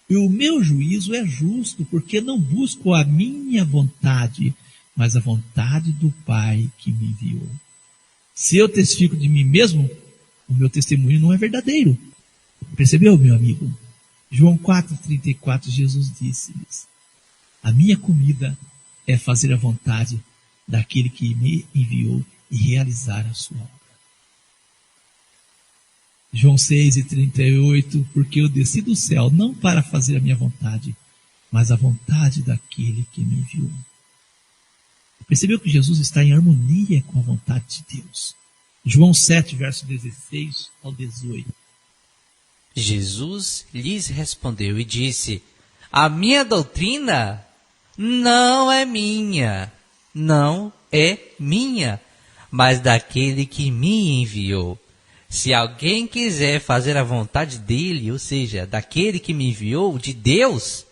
C: E o meu juízo é justo, porque não busco a minha vontade, mas a vontade do Pai que me enviou. Se eu testifico de mim mesmo, o meu testemunho não é verdadeiro. Percebeu, meu amigo? João 4,34, Jesus disse-lhes: a minha comida é fazer a vontade daquele que me enviou e realizar a sua obra. João 6,38, porque eu desci do céu não para fazer a minha vontade, mas a vontade daquele que me enviou. Percebeu que Jesus está em harmonia com a vontade de Deus. João 7, verso 16 ao 18.
B: Jesus lhes respondeu e disse: a minha doutrina não é minha, mas daquele que me enviou. Se alguém quiser fazer a vontade dele, ou seja, daquele que me enviou, de Deus,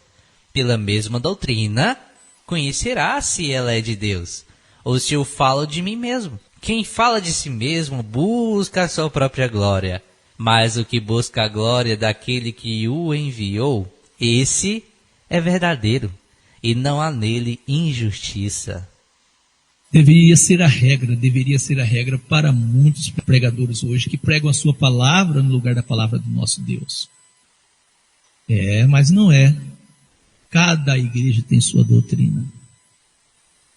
B: pela mesma doutrina, conhecerá se ela é de Deus, ou se eu falo de mim mesmo. Quem fala de si mesmo busca a sua própria glória, mas o que busca a glória daquele que o enviou, esse é verdadeiro, e não há nele injustiça.
C: deveria ser a regra para muitos pregadores hoje que pregam a sua palavra no lugar da palavra do nosso Deus. Mas não é. Cada igreja tem sua doutrina.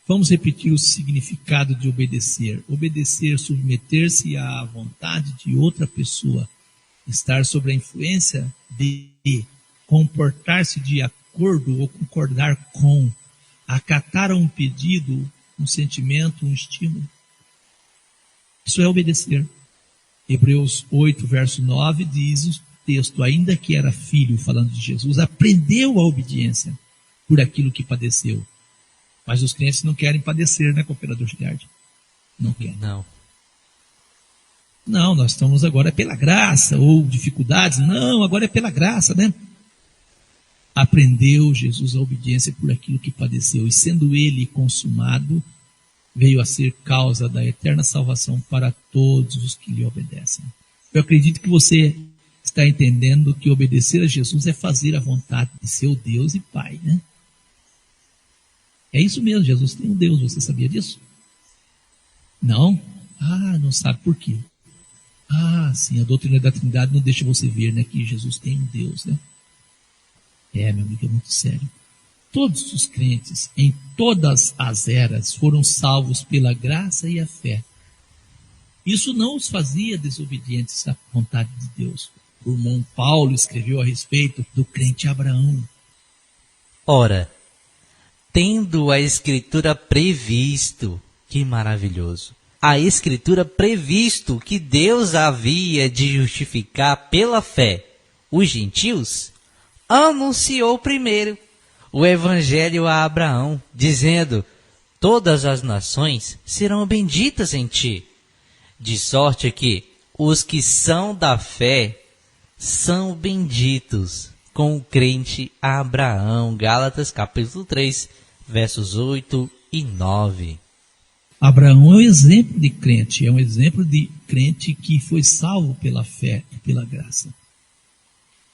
C: Vamos repetir o significado de obedecer. Obedecer, submeter-se à vontade de outra pessoa, estar sob a influência de, comportar-se de acordo ou concordar com, acatar a um pedido, um sentimento, um estímulo. Isso é obedecer. Hebreus 8, verso 9 diz o texto: ainda que era filho, falando de Jesus, aprendeu a obediência por aquilo que padeceu. Mas os crentes não querem padecer, né, cooperador Giliardi? Não querem. Não, nós estamos agora pela graça, ou dificuldades. Não, agora é pela graça, né? Aprendeu Jesus a obediência por aquilo que padeceu, e sendo ele consumado, veio a ser causa da eterna salvação para todos os que lhe obedecem. Eu acredito que você está entendendo que obedecer a Jesus é fazer a vontade de seu Deus e Pai, né? É isso mesmo, Jesus tem um Deus, você sabia disso? Não? Não sabe por quê. Sim, a doutrina da Trindade não deixa você ver, né, que Jesus tem um Deus, né? Meu amigo, é muito sério. Todos os crentes, em todas as eras, foram salvos pela graça e a fé. Isso não os fazia desobedientes à vontade de Deus. O irmão Paulo escreveu a respeito do crente Abraão.
B: Ora, tendo a Escritura previsto, que maravilhoso, a Escritura previsto que Deus havia de justificar pela fé os gentios, anunciou primeiro o Evangelho a Abraão, dizendo: todas as nações serão benditas em ti, de sorte que os que são da fé são benditos com o crente Abraão. Gálatas capítulo 3, versos 8 e 9.
C: Abraão é um exemplo de crente, é um exemplo de crente que foi salvo pela fé e pela graça.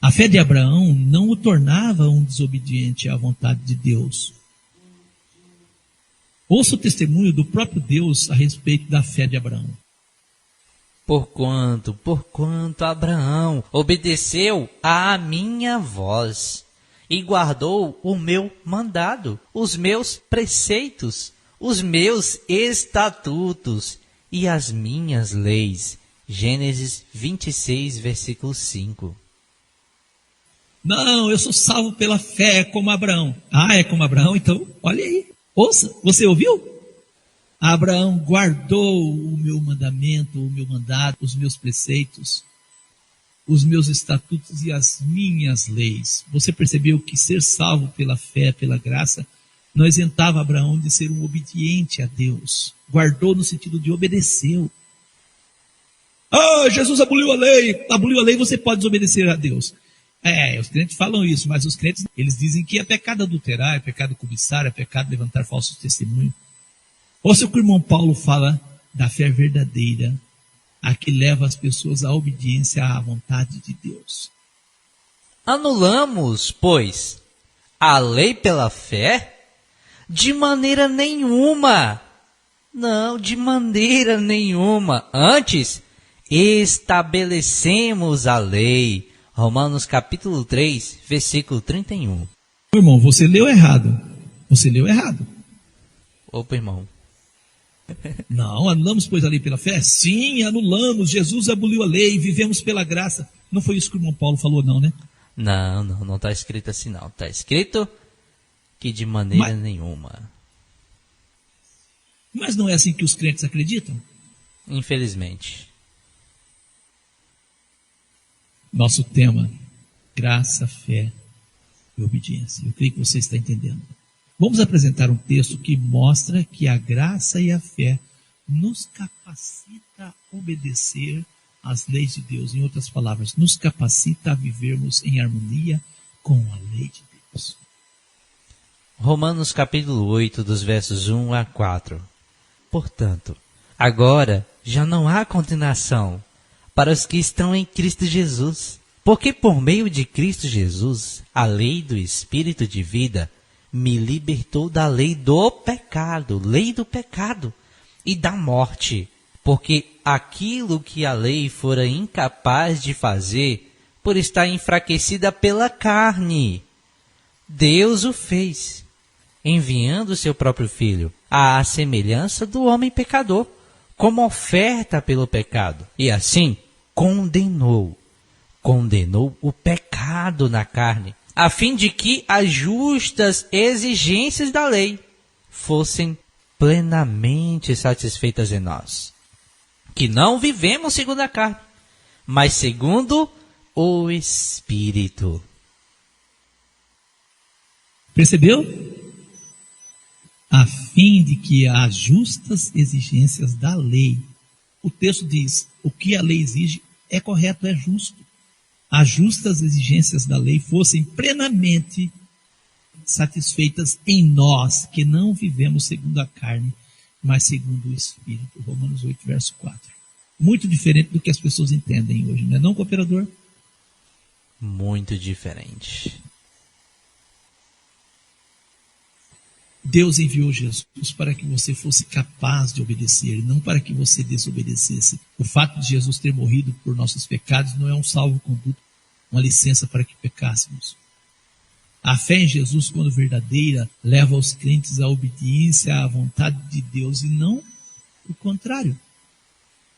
C: A fé de Abraão não o tornava um desobediente à vontade de Deus. Ouça o testemunho do próprio Deus a respeito da fé de Abraão.
B: Porquanto Abraão obedeceu à minha voz e guardou o meu mandado, os meus preceitos, os meus estatutos e as minhas leis. Gênesis 26, versículo 5.
C: Não, eu sou salvo pela fé, como Abraão. É como Abraão? Então, olha aí. Ouça, você ouviu? Abraão guardou o meu mandamento, o meu mandado, os meus preceitos, os meus estatutos e as minhas leis. Você percebeu que ser salvo pela fé, pela graça, não isentava Abraão de ser um obediente a Deus. Guardou no sentido de obedeceu. Jesus aboliu a lei, você pode desobedecer a Deus. Os crentes falam isso, mas os crentes, eles dizem que é pecado adulterar, é pecado cobiçar, é pecado levantar falsos testemunhos. Ouça o que o irmão Paulo fala da fé verdadeira, a que leva as pessoas à obediência à vontade de Deus.
B: Anulamos, pois, a lei pela fé? De maneira nenhuma. Não, de maneira nenhuma. Antes, estabelecemos a lei. Romanos capítulo 3, versículo 31.
C: Irmão, você leu errado.
B: Opa, irmão.
C: Não, anulamos, pois, a lei pela fé? Sim, anulamos. Jesus aboliu a lei, vivemos pela graça. Não foi isso que o irmão Paulo falou, não, né?
B: Não está escrito assim, não. Está escrito que de maneira nenhuma.
C: Mas não é assim que os crentes acreditam?
B: Infelizmente.
C: Nosso tema, graça, fé e obediência. Eu creio que você está entendendo. Vamos apresentar um texto que mostra que a graça e a fé nos capacita a obedecer às leis de Deus. Em outras palavras, nos capacita a vivermos em harmonia com a lei de Deus.
B: Romanos capítulo 8, dos versos 1 a 4. Portanto, agora já não há condenação para os que estão em Cristo Jesus, porque por meio de Cristo Jesus, a lei do Espírito de vida me libertou da lei do pecado e da morte, porque aquilo que a lei fora incapaz de fazer, por estar enfraquecida pela carne, Deus o fez, enviando seu próprio Filho, à semelhança do homem pecador, como oferta pelo pecado, e assim condenou o pecado na carne, a fim de que as justas exigências da lei fossem plenamente satisfeitas em nós, que não vivemos segundo a carne, mas segundo o Espírito.
C: Percebeu? A fim de que as justas exigências da lei, o texto diz, o que a lei exige é correto, é justo. As justas exigências da lei fossem plenamente satisfeitas em nós, que não vivemos segundo a carne, mas segundo o Espírito. Romanos 8, verso 4. Muito diferente do que as pessoas entendem hoje, não é não, cooperador?
B: Muito diferente.
C: Deus enviou Jesus para que você fosse capaz de obedecer, não para que você desobedecesse. O fato de Jesus ter morrido por nossos pecados não é um salvo-conduto, uma licença para que pecássemos. A fé em Jesus, quando verdadeira, leva os crentes à obediência à vontade de Deus e não o contrário.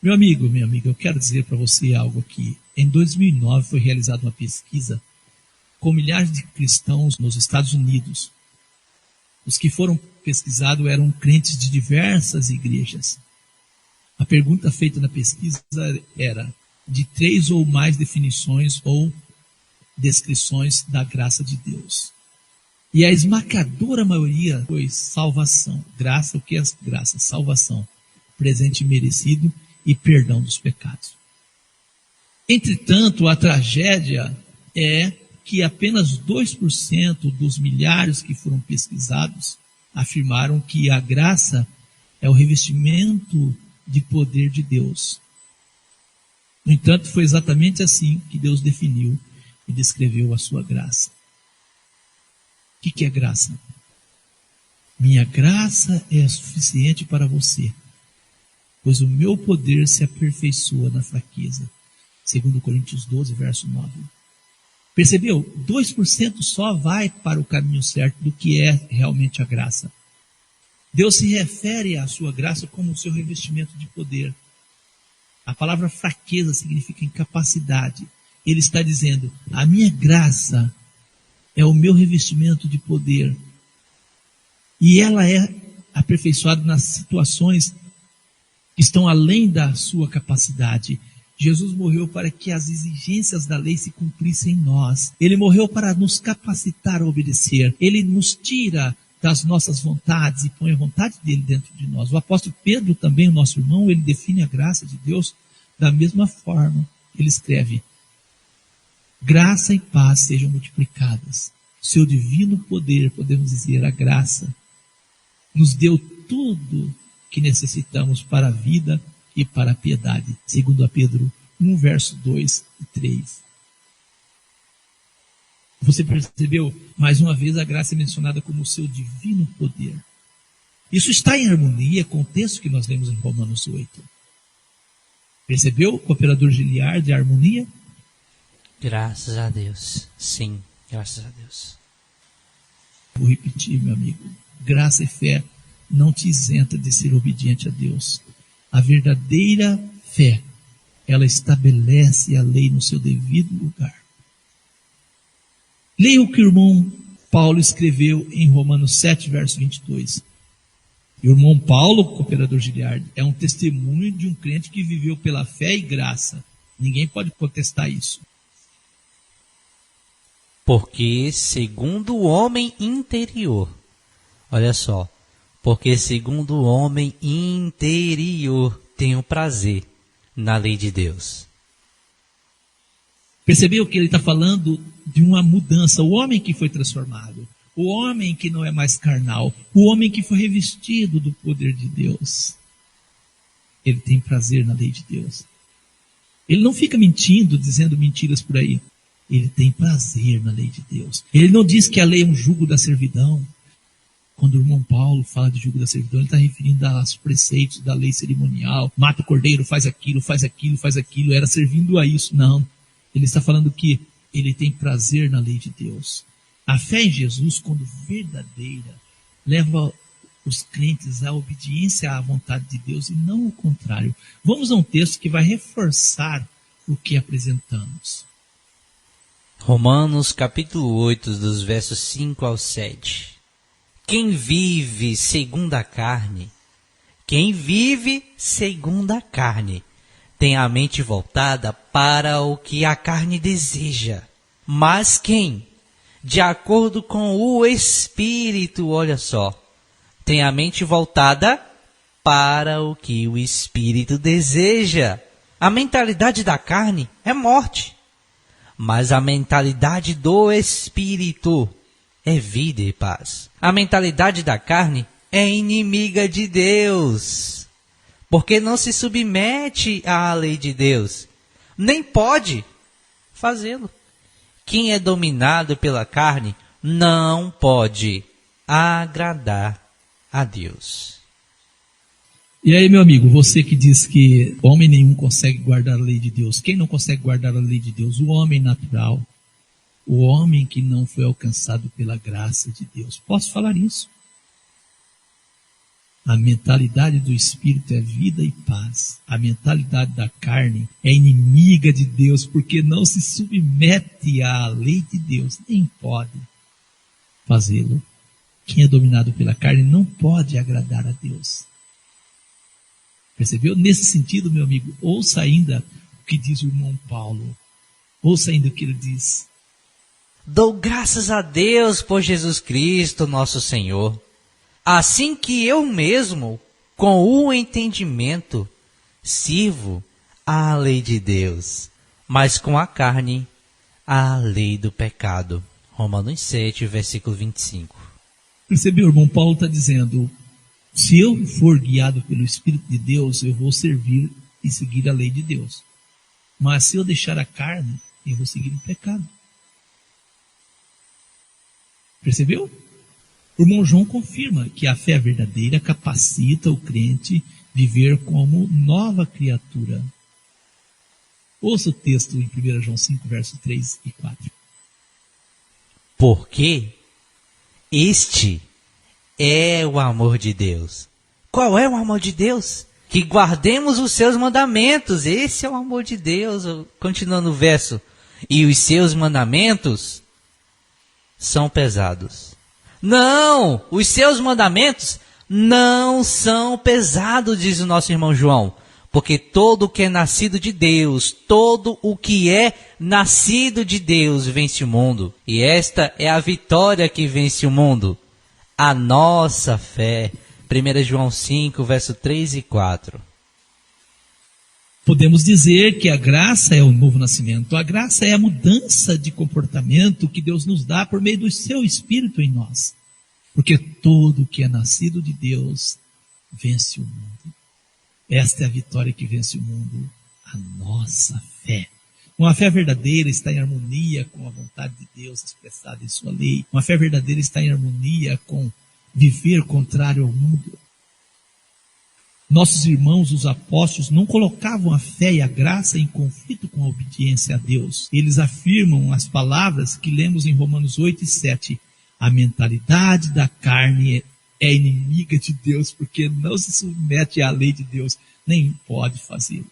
C: Meu amigo, minha amiga, eu quero dizer para você algo aqui. Em 2009 foi realizada uma pesquisa com milhares de cristãos nos Estados Unidos. Os que foram pesquisados eram crentes de diversas igrejas. A pergunta feita na pesquisa era de 3 ou mais definições ou descrições da graça de Deus. E a esmagadora maioria foi salvação. Graça, o que é graça? Salvação, presente merecido e perdão dos pecados. Entretanto, a tragédia é que apenas 2% dos milhares que foram pesquisados afirmaram que a graça é o revestimento de poder de Deus. No entanto, foi exatamente assim que Deus definiu e descreveu a sua graça. O que é graça? Minha graça é suficiente para você, pois o meu poder se aperfeiçoa na fraqueza. 2 Coríntios 12, verso 9. Percebeu? 2% só vai para o caminho certo do que é realmente a graça. Deus se refere à sua graça como o seu revestimento de poder. A palavra fraqueza significa incapacidade. Ele está dizendo, a minha graça é o meu revestimento de poder. E ela é aperfeiçoada nas situações que estão além da sua capacidade. Jesus morreu para que as exigências da lei se cumprissem em nós. Ele morreu para nos capacitar a obedecer. Ele nos tira das nossas vontades e põe a vontade dele dentro de nós. O apóstolo Pedro também, o nosso irmão, ele define a graça de Deus da mesma forma. Ele escreve, graça e paz sejam multiplicadas. Seu divino poder, podemos dizer, a graça, nos deu tudo que necessitamos para a vida e para a piedade, segundo a Pedro 1, verso 2 e 3. Você percebeu? Mais uma vez a graça é mencionada como o seu divino poder. Isso está em harmonia com o texto que nós lemos em Romanos 8. Percebeu, cooperador Giliard, de harmonia?
B: Graças a Deus. Sim, graças a Deus.
C: Vou repetir, meu amigo. Graça e fé não te isenta de ser obediente a Deus. A verdadeira fé, ela estabelece a lei no seu devido lugar. Leia o que o irmão Paulo escreveu em Romanos 7, verso 22. E o irmão Paulo, cooperador Giliard, é um testemunho de um crente que viveu pela fé e graça. Ninguém pode contestar isso.
B: Porque segundo o homem interior, olha só, porque segundo o homem interior tenho prazer na lei de Deus.
C: Percebeu que ele está falando de uma mudança, o homem que foi transformado, o homem que não é mais carnal, o homem que foi revestido do poder de Deus. Ele tem prazer na lei de Deus. Ele não fica mentindo, dizendo mentiras por aí. Ele tem prazer na lei de Deus. Ele não diz que a lei é um jugo da servidão. Quando o irmão Paulo fala de jugo da servidão, ele está referindo aos preceitos da lei cerimonial. Mata o cordeiro, faz aquilo, faz aquilo, faz aquilo. Era servindo a isso. Não. Ele está falando que ele tem prazer na lei de Deus. A fé em Jesus, quando verdadeira, leva os crentes à obediência à vontade de Deus e não o contrário. Vamos a um texto que vai reforçar o que apresentamos.
B: Romanos capítulo 8, dos versos 5 ao 7. Quem vive segundo a carne, tem a mente voltada para o que a carne deseja. Mas quem, de acordo com o Espírito, olha só, tem a mente voltada para o que o Espírito deseja. A mentalidade da carne é morte, mas a mentalidade do Espírito é vida e paz. A mentalidade da carne é inimiga de Deus, porque não se submete à lei de Deus, nem pode fazê-lo. Quem é dominado pela carne não pode agradar a Deus.
C: E aí, meu amigo, você que diz que homem nenhum consegue guardar a lei de Deus. Quem não consegue guardar a lei de Deus? O homem natural. O homem que não foi alcançado pela graça de Deus. Posso falar isso? A mentalidade do Espírito é vida e paz. A mentalidade da carne é inimiga de Deus, porque não se submete à lei de Deus, nem pode fazê-lo. Quem é dominado pela carne não pode agradar a Deus. Percebeu? Nesse sentido, meu amigo, ouça ainda o que diz o irmão Paulo. Ouça ainda o que ele diz.
B: Dou graças a Deus por Jesus Cristo, nosso Senhor. Assim que eu mesmo, com o entendimento, sirvo à lei de Deus, mas com a carne, à lei do pecado. Romanos 7, versículo 25.
C: Percebeu, irmão? Paulo está dizendo, se eu for guiado pelo Espírito de Deus, eu vou servir e seguir a lei de Deus. Mas se eu deixar a carne, eu vou seguir o pecado. Percebeu? O irmão João confirma que a fé verdadeira capacita o crente a viver como nova criatura. Ouça o texto em 1 João 5, versos 3 e 4.
B: Porque este é o amor de Deus. Qual é o amor de Deus? Que guardemos os seus mandamentos. Esse é o amor de Deus. Continuando o verso. E os seus mandamentos são pesados. Não, os seus mandamentos não são pesados, diz o nosso irmão João. Porque todo o que é nascido de Deus, todo o que é nascido de Deus vence o mundo. E esta é a vitória que vence o mundo. A nossa fé. 1 João 5, verso 3 e 4.
C: Podemos dizer que a graça é o novo nascimento. A graça é a mudança de comportamento que Deus nos dá por meio do seu Espírito em nós. Porque todo que é nascido de Deus vence o mundo. Esta é a vitória que vence o mundo, a nossa fé. Uma fé verdadeira está em harmonia com a vontade de Deus expressada em sua lei. Uma fé verdadeira está em harmonia com viver contrário ao mundo. Nossos irmãos, os apóstolos, não colocavam a fé e a graça em conflito com a obediência a Deus. Eles afirmam as palavras que lemos em Romanos 8 e 7. A mentalidade da carne é inimiga de Deus, porque não se submete à lei de Deus, nem pode fazê-lo.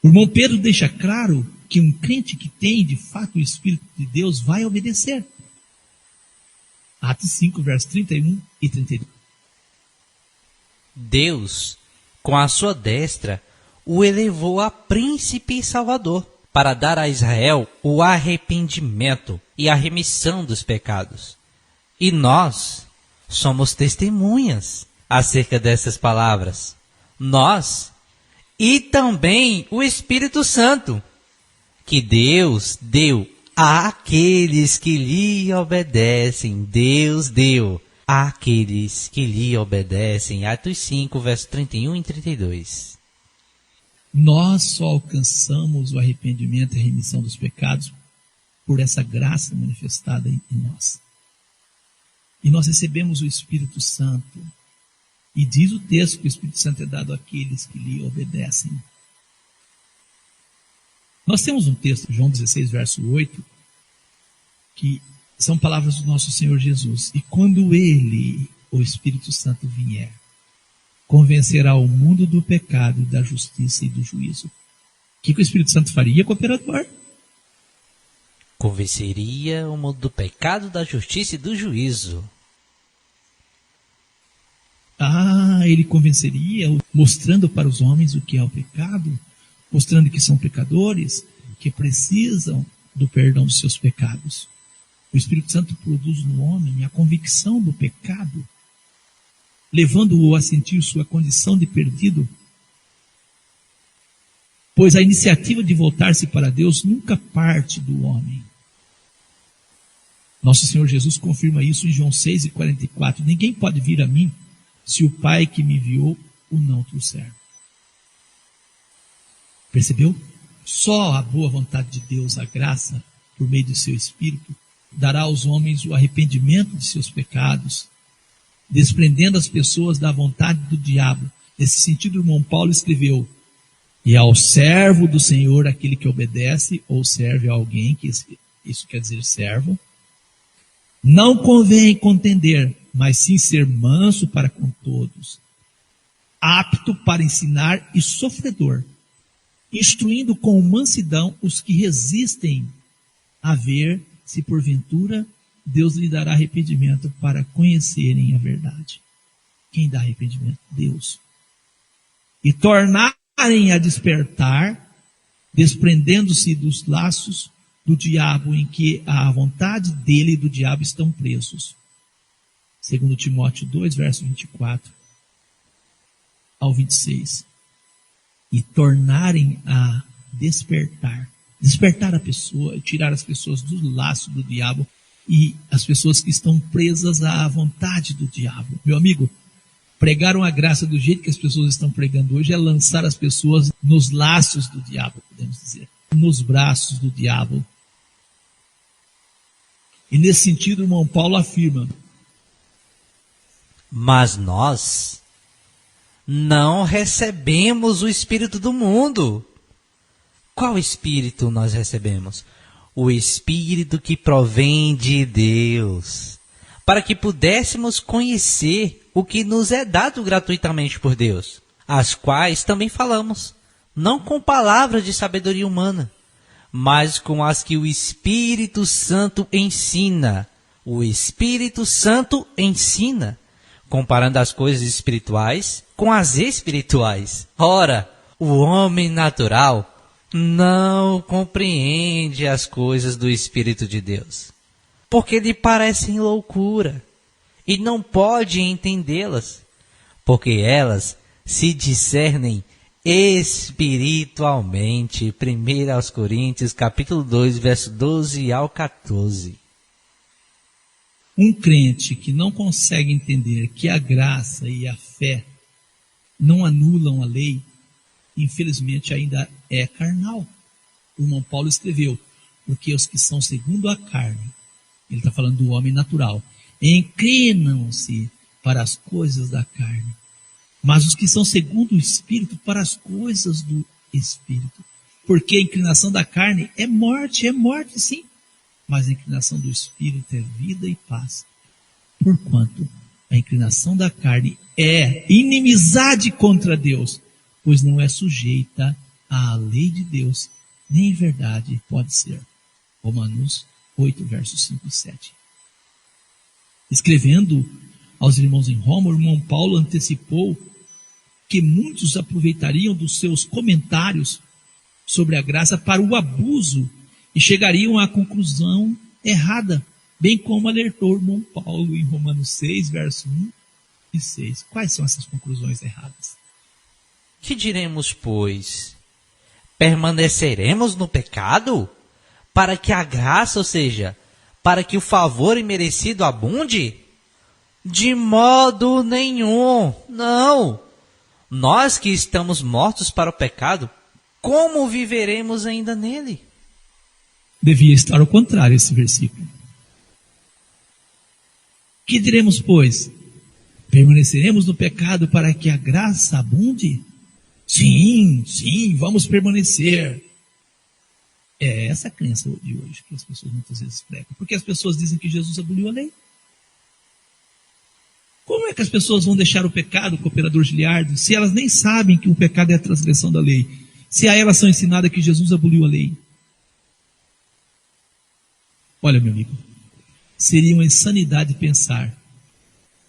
C: O irmão Pedro deixa claro que um crente que tem de fato o Espírito de Deus vai obedecer. Atos 5, versos 31 e 32.
B: Deus, com a sua destra, o elevou a príncipe e salvador, para dar a Israel o arrependimento e a remissão dos pecados. E nós somos testemunhas acerca dessas palavras. Nós e também o Espírito Santo, que Deus deu àqueles que lhe obedecem. Deus deu àqueles que lhe obedecem. Atos 5, versos 31 e 32.
C: Nós só alcançamos o arrependimento e a remissão dos pecados por essa graça manifestada em nós. E nós recebemos o Espírito Santo. E diz o texto que o Espírito Santo é dado àqueles que lhe obedecem. Nós temos um texto, João 16, verso 8, que são palavras do nosso Senhor Jesus. E quando Ele, o Espírito Santo, vier, convencerá o mundo do pecado, da justiça e do juízo. O que o Espírito Santo faria, cooperador?
B: Convenceria o mundo do pecado, da justiça e do juízo.
C: Ele convenceria, mostrando para os homens o que é o pecado, mostrando que são pecadores, que precisam do perdão dos seus pecados. O Espírito Santo produz no homem a convicção do pecado, levando-o a sentir sua condição de perdido, pois a iniciativa de voltar-se para Deus nunca parte do homem. Nosso Senhor Jesus confirma isso em João 6,44. Ninguém pode vir a mim se o Pai que me enviou o não trouxer. Percebeu? Só a boa vontade de Deus, a graça, por meio do seu Espírito, dará aos homens o arrependimento de seus pecados, desprendendo as pessoas da vontade do diabo. Nesse sentido, o irmão Paulo escreveu: e ao servo do Senhor, aquele que obedece ou serve a alguém, que isso quer dizer servo, não convém contender, mas sim ser manso para com todos, apto para ensinar e sofredor, instruindo com mansidão os que resistem, a ver se porventura Deus lhe dará arrependimento para conhecerem a verdade. Quem dá arrependimento? Deus. E tornarem a despertar, desprendendo-se dos laços do diabo, em que a vontade dele e do diabo estão presos. Segundo Timóteo 2, verso 24 ao 26. E tornarem a despertar. Despertar a pessoa, tirar as pessoas do laço do diabo e as pessoas que estão presas à vontade do diabo. Meu amigo, pregaram a graça do jeito que as pessoas estão pregando hoje é lançar as pessoas nos laços do diabo, podemos dizer, nos braços do diabo. E nesse sentido, o irmão Paulo afirma:
B: mas nós não recebemos o Espírito do mundo. Qual Espírito nós recebemos? O Espírito que provém de Deus, para que pudéssemos conhecer o que nos é dado gratuitamente por Deus, as quais também falamos, não com palavras de sabedoria humana, mas com as que o Espírito Santo ensina. O Espírito Santo ensina, comparando as coisas espirituais com as espirituais. Ora, o homem natural não compreende as coisas do Espírito de Deus, porque lhe parecem loucura, e não pode entendê-las, porque elas se discernem espiritualmente. 1 aos Coríntios, capítulo 2, verso 12 ao 14.
C: Um crente que não consegue entender que a graça e a fé não anulam a lei, infelizmente ainda é carnal. O irmão Paulo escreveu: porque os que são segundo a carne, ele está falando do homem natural, inclinam-se para as coisas da carne, mas os que são segundo o Espírito, para as coisas do Espírito. Porque a inclinação da carne é morte sim, mas a inclinação do Espírito é vida e paz. Porquanto a inclinação da carne é inimizade contra Deus, pois não é sujeita à lei de Deus, nem em verdade pode ser. Romanos 8, versos 5 e 7. Escrevendo aos irmãos em Roma, o irmão Paulo antecipou que muitos aproveitariam dos seus comentários sobre a graça para o abuso e chegariam à conclusão errada, bem como alertou o irmão Paulo em Romanos 6, verso 1 e 6. Quais são essas conclusões erradas?
B: Que diremos, pois? Permaneceremos no pecado? Para que a graça, ou seja, para que o favor imerecido abunde? De modo nenhum, não. Nós que estamos mortos para o pecado, como viveremos ainda nele?
C: Devia estar ao contrário esse versículo. Que diremos, pois? Permaneceremos no pecado para que a graça abunde? Sim, vamos permanecer. É essa a crença de hoje que as pessoas muitas vezes pregam. Porque as pessoas dizem que Jesus aboliu a lei. Como é que as pessoas vão deixar o pecado, cooperador Giliardo, se elas nem sabem que o pecado é a transgressão da lei? Se a elas são ensinadas que Jesus aboliu a lei? Olha, meu amigo, seria uma insanidade pensar.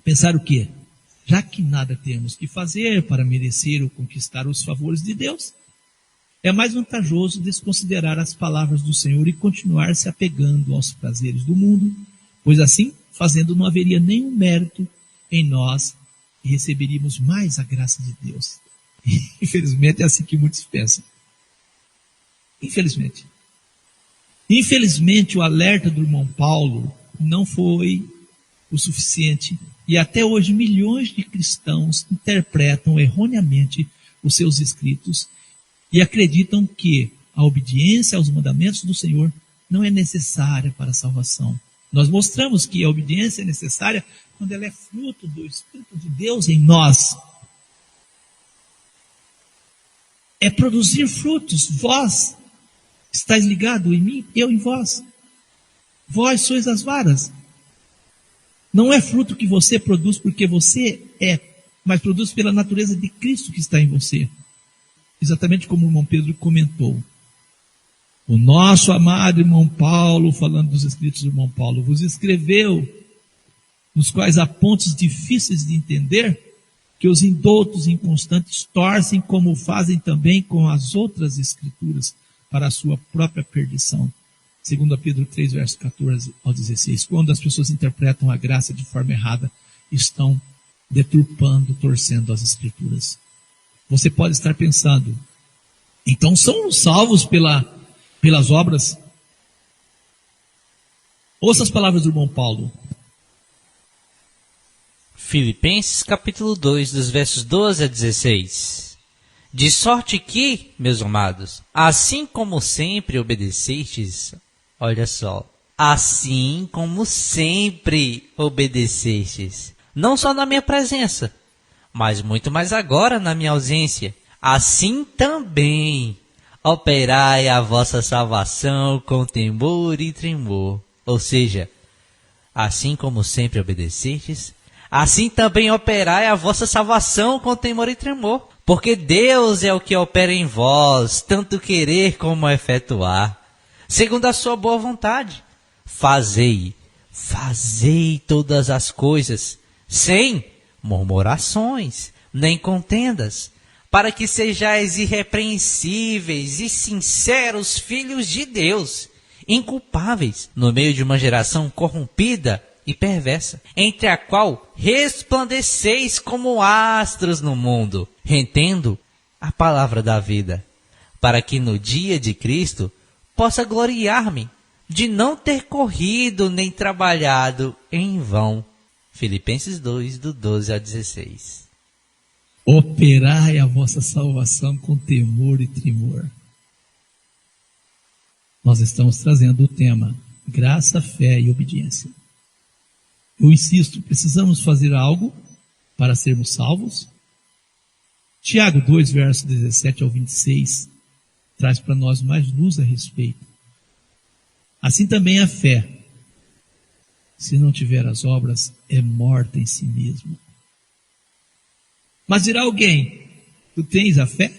C: Pensar o quê? Já que nada temos que fazer para merecer ou conquistar os favores de Deus, é mais vantajoso desconsiderar as palavras do Senhor e continuar se apegando aos prazeres do mundo, pois assim, fazendo, não haveria nenhum mérito em nós e receberíamos mais a graça de Deus. Infelizmente é assim que muitos pensam. Infelizmente. Infelizmente, o alerta do irmão Paulo não foi o suficiente e até hoje milhões de cristãos interpretam erroneamente os seus escritos e acreditam que a obediência aos mandamentos do Senhor não é necessária para a salvação. Nós mostramos que a obediência é necessária quando ela é fruto do Espírito de Deus em nós. É produzir frutos. Vós estáis ligados em mim, eu em vós. Vós sois as varas. Não é fruto que você produz porque você é, mas produz pela natureza de Cristo que está em você. Exatamente como o irmão Pedro comentou. O nosso amado irmão Paulo, falando dos escritos do irmão Paulo, vos escreveu, nos quais há pontos difíceis de entender, que os indoutos inconstantes torcem, como fazem também com as outras escrituras, para a sua própria perdição. 2 Pedro 3, verso 14 ao 16. Quando as pessoas interpretam a graça de forma errada, estão deturpando, torcendo as escrituras. Você pode estar pensando, então são salvos pelas obras? Ouça as palavras do irmão Paulo.
B: Filipenses capítulo 2, dos versos 12 a 16. De sorte que, meus amados, assim como sempre obedecestes, olha só, assim como sempre obedecestes, não só na minha presença, mas muito mais agora na minha ausência, assim também operai a vossa salvação com temor e tremor. Ou seja, assim como sempre obedecestes, assim também operai a vossa salvação com temor e tremor. Porque Deus é o que opera em vós, tanto querer como efetuar, segundo a sua boa vontade. Fazei todas as coisas, sem murmurações, nem contendas, para que sejais irrepreensíveis e sinceros filhos de Deus, inculpáveis, no meio de uma geração corrompida e perversa, entre a qual resplandeceis como astros no mundo, retendo a palavra da vida, para que no dia de Cristo possa gloriar-me de não ter corrido nem trabalhado em vão. Filipenses 2, do 12 ao 16.
C: Operai a vossa salvação com temor e tremor. Nós estamos trazendo o tema graça, fé e obediência. Eu insisto, precisamos fazer algo para sermos salvos? Tiago 2, versos 17 ao 26, traz para nós mais luz a respeito. Assim também a fé, se não tiver as obras, é morta em si mesma. Mas dirá alguém, tu tens a fé?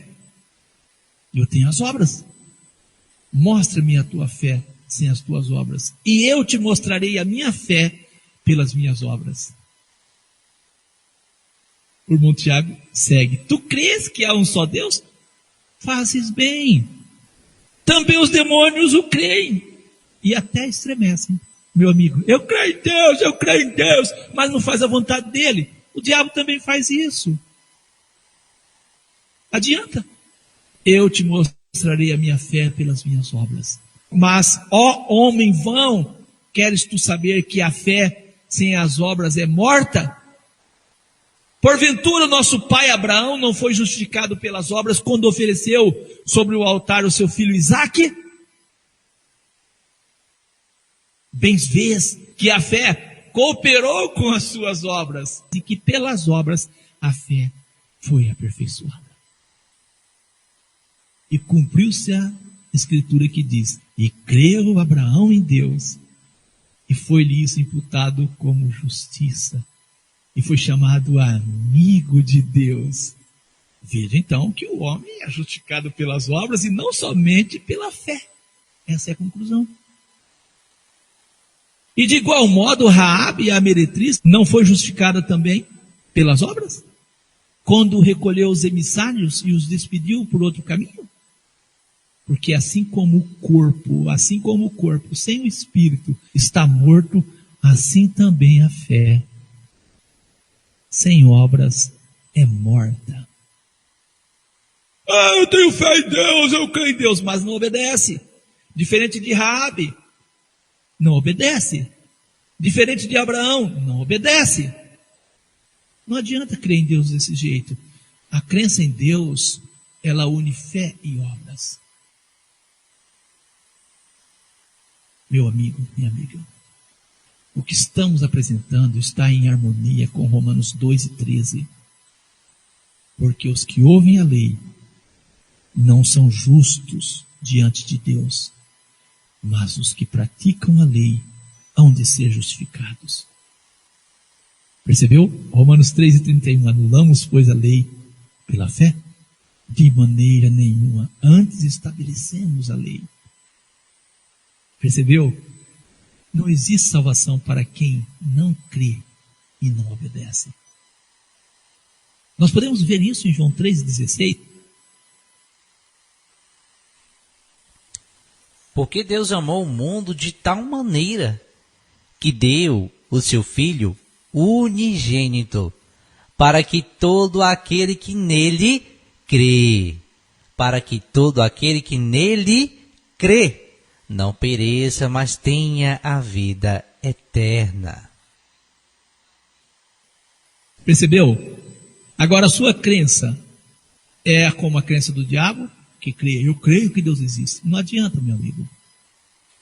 C: Eu tenho as obras. Mostra-me a tua fé sem as tuas obras, e eu te mostrarei a minha fé pelas minhas obras. O irmão Tiago segue. Tu crês que há um só Deus? Fazes bem. Também os demônios o creem e até estremecem. Meu amigo, eu creio em Deus, mas não faz a vontade dele. O diabo também faz isso. Adianta. Eu te mostrarei a minha fé pelas minhas obras. Mas, ó homem vão, queres tu saber que a fé sem as obras é morta? Porventura nosso pai Abraão não foi justificado pelas obras quando ofereceu sobre o altar o seu filho Isaque? Bem vês que a fé cooperou com as suas obras, e que pelas obras a fé foi aperfeiçoada. E cumpriu-se a escritura que diz: e creu Abraão em Deus, e foi-lhe isso imputado como justiça, e foi chamado amigo de Deus. Veja então que o homem é justificado pelas obras e não somente pela fé. Essa é a conclusão. E de igual modo, Raabe, a meretriz, não foi justificada também pelas obras? Quando recolheu os emissários e os despediu por outro caminho? Porque assim como o corpo sem o espírito está morto, assim também a fé sem obras é morta. Eu tenho fé em Deus, eu creio em Deus, mas não obedece. Diferente de Raabe, não obedece. Diferente de Abraão, não obedece. Não adianta crer em Deus desse jeito. A crença em Deus, ela une fé e obras. Meu amigo, minha amiga, o que estamos apresentando está em harmonia com Romanos 2:13. Porque os que ouvem a lei não são justos diante de Deus, mas os que praticam a lei hão de ser justificados. Percebeu? Romanos 3:31. Anulamos, pois, a lei pela fé? De maneira nenhuma. Antes estabelecemos a lei. Percebeu? Não existe salvação para quem não crê e não obedece. Nós podemos ver isso em João 3:16.
B: Porque Deus amou o mundo de tal maneira que deu o seu Filho unigênito, para que todo aquele que nele crê, não pereça, mas tenha a vida eterna.
C: Percebeu? Agora a sua crença é como a crença do diabo, que crê, eu creio que Deus existe. Não adianta, meu amigo.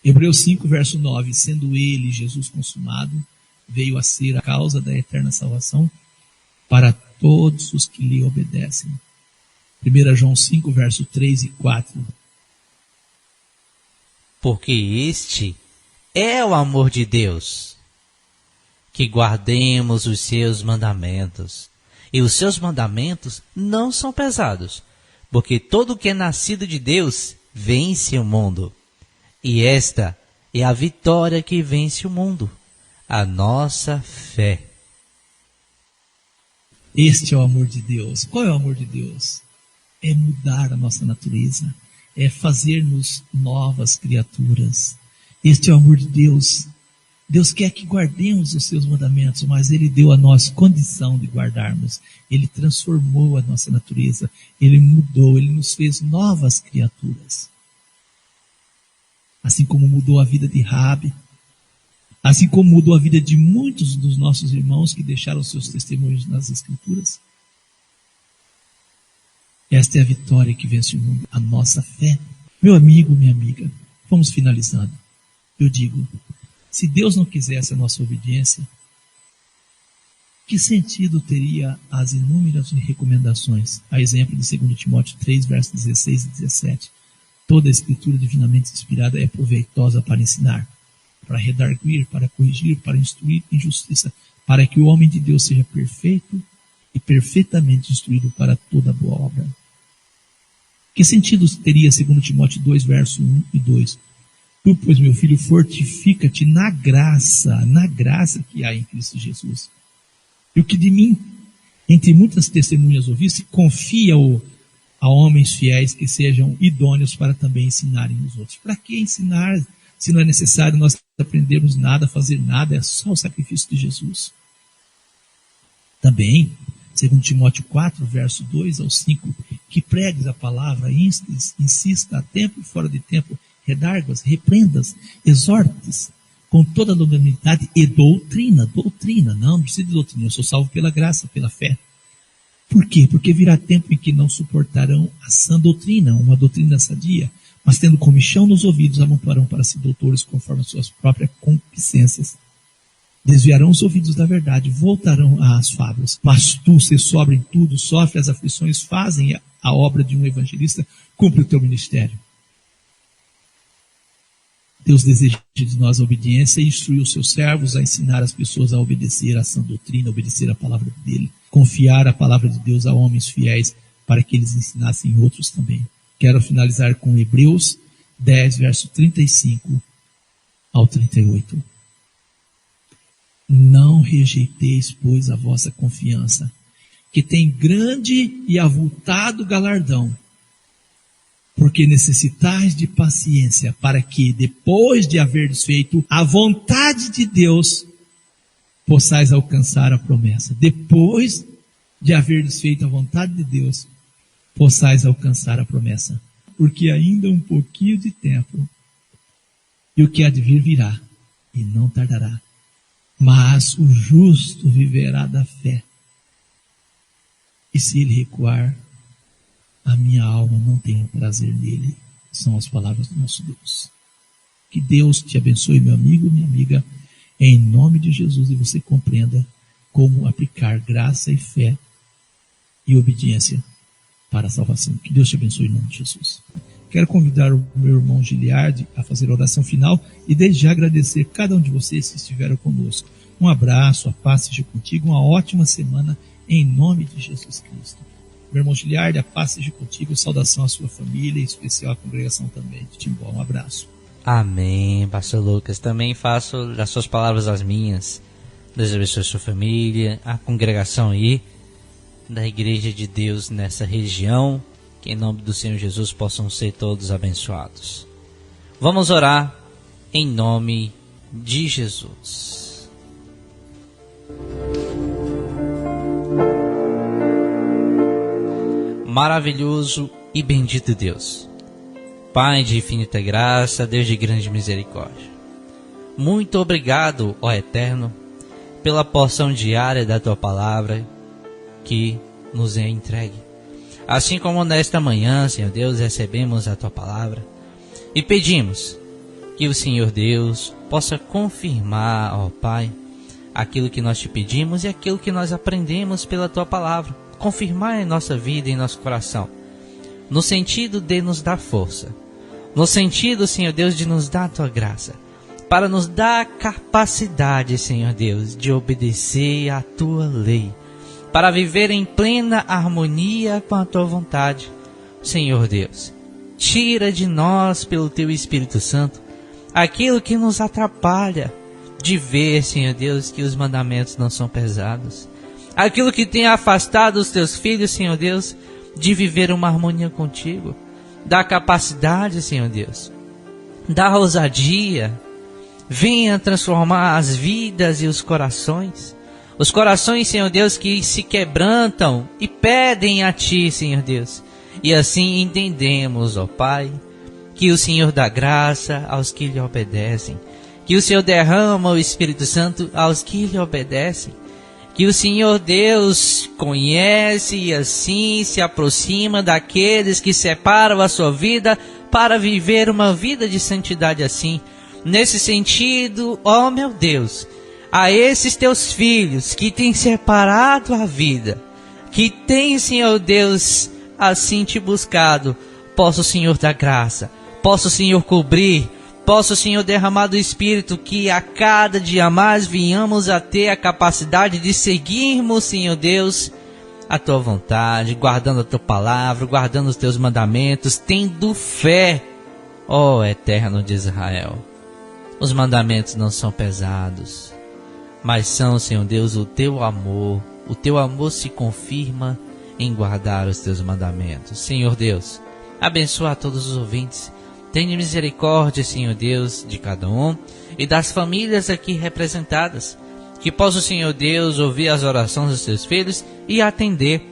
C: Hebreus 5, verso 9, sendo ele, Jesus consumado, veio a ser a causa da eterna salvação para todos os que lhe obedecem. 1 João 5, verso 3 e 4.
B: Porque este é o amor de Deus, que guardemos os seus mandamentos. E os seus mandamentos não são pesados, porque todo que é nascido de Deus vence o mundo. E esta é a vitória que vence o mundo, a nossa fé.
C: Este é o amor de Deus. Qual é o amor de Deus? É mudar a nossa natureza, é fazer-nos novas criaturas. Este é o amor de Deus. Deus quer que guardemos os seus mandamentos, mas Ele deu a nós condição de guardarmos. Ele transformou a nossa natureza, Ele mudou, Ele nos fez novas criaturas. Assim como mudou a vida de Raabe, assim como mudou a vida de muitos dos nossos irmãos que deixaram seus testemunhos nas Escrituras. Esta é a vitória que vence o mundo, a nossa fé. Meu amigo, minha amiga, vamos finalizando. Eu digo, se Deus não quisesse a nossa obediência, que sentido teria as inúmeras recomendações? A exemplo de 2 Timóteo 3, versos 16 e 17. Toda a Escritura divinamente inspirada é proveitosa para ensinar, para redarguir, para corrigir, para instruir em justiça, para que o homem de Deus seja perfeito e perfeitamente instruído para toda boa obra. Que sentido teria 2 Timóteo 2, verso 1 e 2? Tu, pois, meu filho, fortifica-te na graça que há em Cristo Jesus. E o que de mim, entre muitas testemunhas ouviste, confia-o a homens fiéis que sejam idôneos para também ensinarem os outros. Para que ensinar, se não é necessário nós aprendermos nada, fazer nada, é só o sacrifício de Jesus. Também, 2 Timóteo 4, verso 2 ao 5, que pregues a palavra, insista a tempo e fora de tempo, redargas, reprendas, exortes, com toda a longanimidade e doutrina, não precisa de doutrina, eu sou salvo pela graça, pela fé. Por quê? Porque virá tempo em que não suportarão a sã doutrina, uma doutrina sadia, mas tendo comichão nos ouvidos, amontoarão para si doutores conforme as suas próprias concupiscências. Desviarão os ouvidos da verdade, voltarão às fábulas. Mas tu, se sobra em tudo, sofre as aflições, fazem a obra de um evangelista, cumpre o teu ministério. Deus deseja de nós a obediência e instruir os seus servos a ensinar as pessoas a obedecer à sã doutrina, a obedecer a palavra dele, confiar a palavra de Deus a homens fiéis para que eles ensinassem outros também. Quero finalizar com Hebreus 10, verso 35 ao 38. Não rejeiteis, pois, a vossa confiança, que tem grande e avultado galardão, porque necessitais de paciência, para que, depois de haverdes feito a vontade de Deus, possais alcançar a promessa. Depois de haverdes feito a vontade de Deus, possais alcançar a promessa. Porque ainda um pouquinho de tempo, e o que há de vir virá, e não tardará. Mas o justo viverá da fé. E se ele recuar, a minha alma não tem prazer nele. São as palavras do nosso Deus. Que Deus te abençoe, meu amigo, minha amiga, em nome de Jesus, e você compreenda como aplicar graça e fé e obediência para a salvação. Que Deus te abençoe em nome de Jesus. Quero convidar o meu irmão Giliardi a fazer a oração final e desde já agradecer cada um de vocês que estiveram conosco. Um abraço, a paz seja contigo, uma ótima semana em nome de Jesus Cristo. Meu irmão Giliardi, a paz seja contigo, saudação à sua família, em especial à congregação também de Timbó. Um abraço.
B: Amém, pastor Lucas. Também faço das suas palavras as minhas. Deus abençoe a sua família, a congregação aí da Igreja de Deus nessa região. Que em nome do Senhor Jesus possam ser todos abençoados. Vamos orar em nome de Jesus. Maravilhoso e bendito Deus, Pai de infinita graça, Deus de grande misericórdia, muito obrigado, ó Eterno, pela porção diária da Tua Palavra que nos é entregue. Assim como nesta manhã, Senhor Deus, recebemos a Tua Palavra e pedimos que o Senhor Deus possa confirmar, ó Pai, aquilo que nós te pedimos e aquilo que nós aprendemos pela Tua Palavra. Confirmar em nossa vida e em nosso coração, no sentido de nos dar força, no sentido, Senhor Deus, de nos dar a Tua graça, para nos dar a capacidade, Senhor Deus, de obedecer à Tua lei, para viver em plena harmonia com a Tua vontade. Senhor Deus, tira de nós, pelo Teu Espírito Santo, aquilo que nos atrapalha de ver, Senhor Deus, que os mandamentos não são pesados, aquilo que tem afastado os Teus filhos, Senhor Deus, de viver uma harmonia contigo. Dá capacidade, Senhor Deus, dá ousadia, venha transformar as vidas e os corações, Senhor Deus, que se quebrantam e pedem a Ti, Senhor Deus. E assim entendemos, ó Pai, que o Senhor dá graça aos que lhe obedecem, que o Senhor derrama o Espírito Santo aos que lhe obedecem, que o Senhor Deus conhece e assim se aproxima daqueles que separam a sua vida para viver uma vida de santidade assim. Nesse sentido, ó meu Deus, a esses Teus filhos que têm separado a vida, que têm, Senhor Deus, assim Te buscado, possa o Senhor dar graça, possa o Senhor cobrir, possa o Senhor derramar do Espírito, que a cada dia mais venhamos a ter a capacidade de seguirmos, Senhor Deus, a Tua vontade, guardando a Tua palavra, guardando os Teus mandamentos, tendo fé, ó Eterno de Israel. Os mandamentos não são pesados, mas são, Senhor Deus, o Teu amor. O Teu amor se confirma em guardar os Teus mandamentos. Senhor Deus, abençoa a todos os ouvintes. Tenha misericórdia, Senhor Deus, de cada um e das famílias aqui representadas. Que possa o Senhor Deus ouvir as orações dos Teus filhos e atender.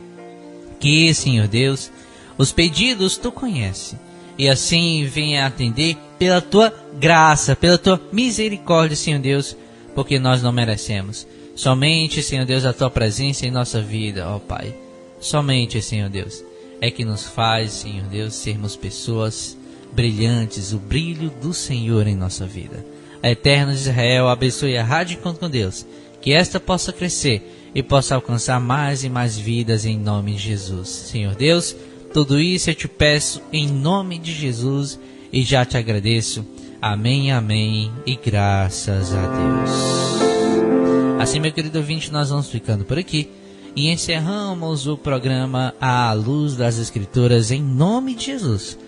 B: Que, Senhor Deus, os pedidos Tu conheces. E assim venha atender pela Tua graça, pela Tua misericórdia, Senhor Deus, porque nós não merecemos. Somente, Senhor Deus, a Tua presença em nossa vida, ó Pai. Somente, Senhor Deus, é que nos faz, Senhor Deus, sermos pessoas brilhantes, o brilho do Senhor em nossa vida. A Eterno de Israel abençoe a Rádio Encontro com Deus, que esta possa crescer e possa alcançar mais e mais vidas em nome de Jesus. Senhor Deus, tudo isso eu te peço em nome de Jesus e já te agradeço. Amém, amém e graças a Deus. Assim, meu querido ouvinte, nós vamos ficando por aqui e encerramos o programa à luz das Escrituras em nome de Jesus.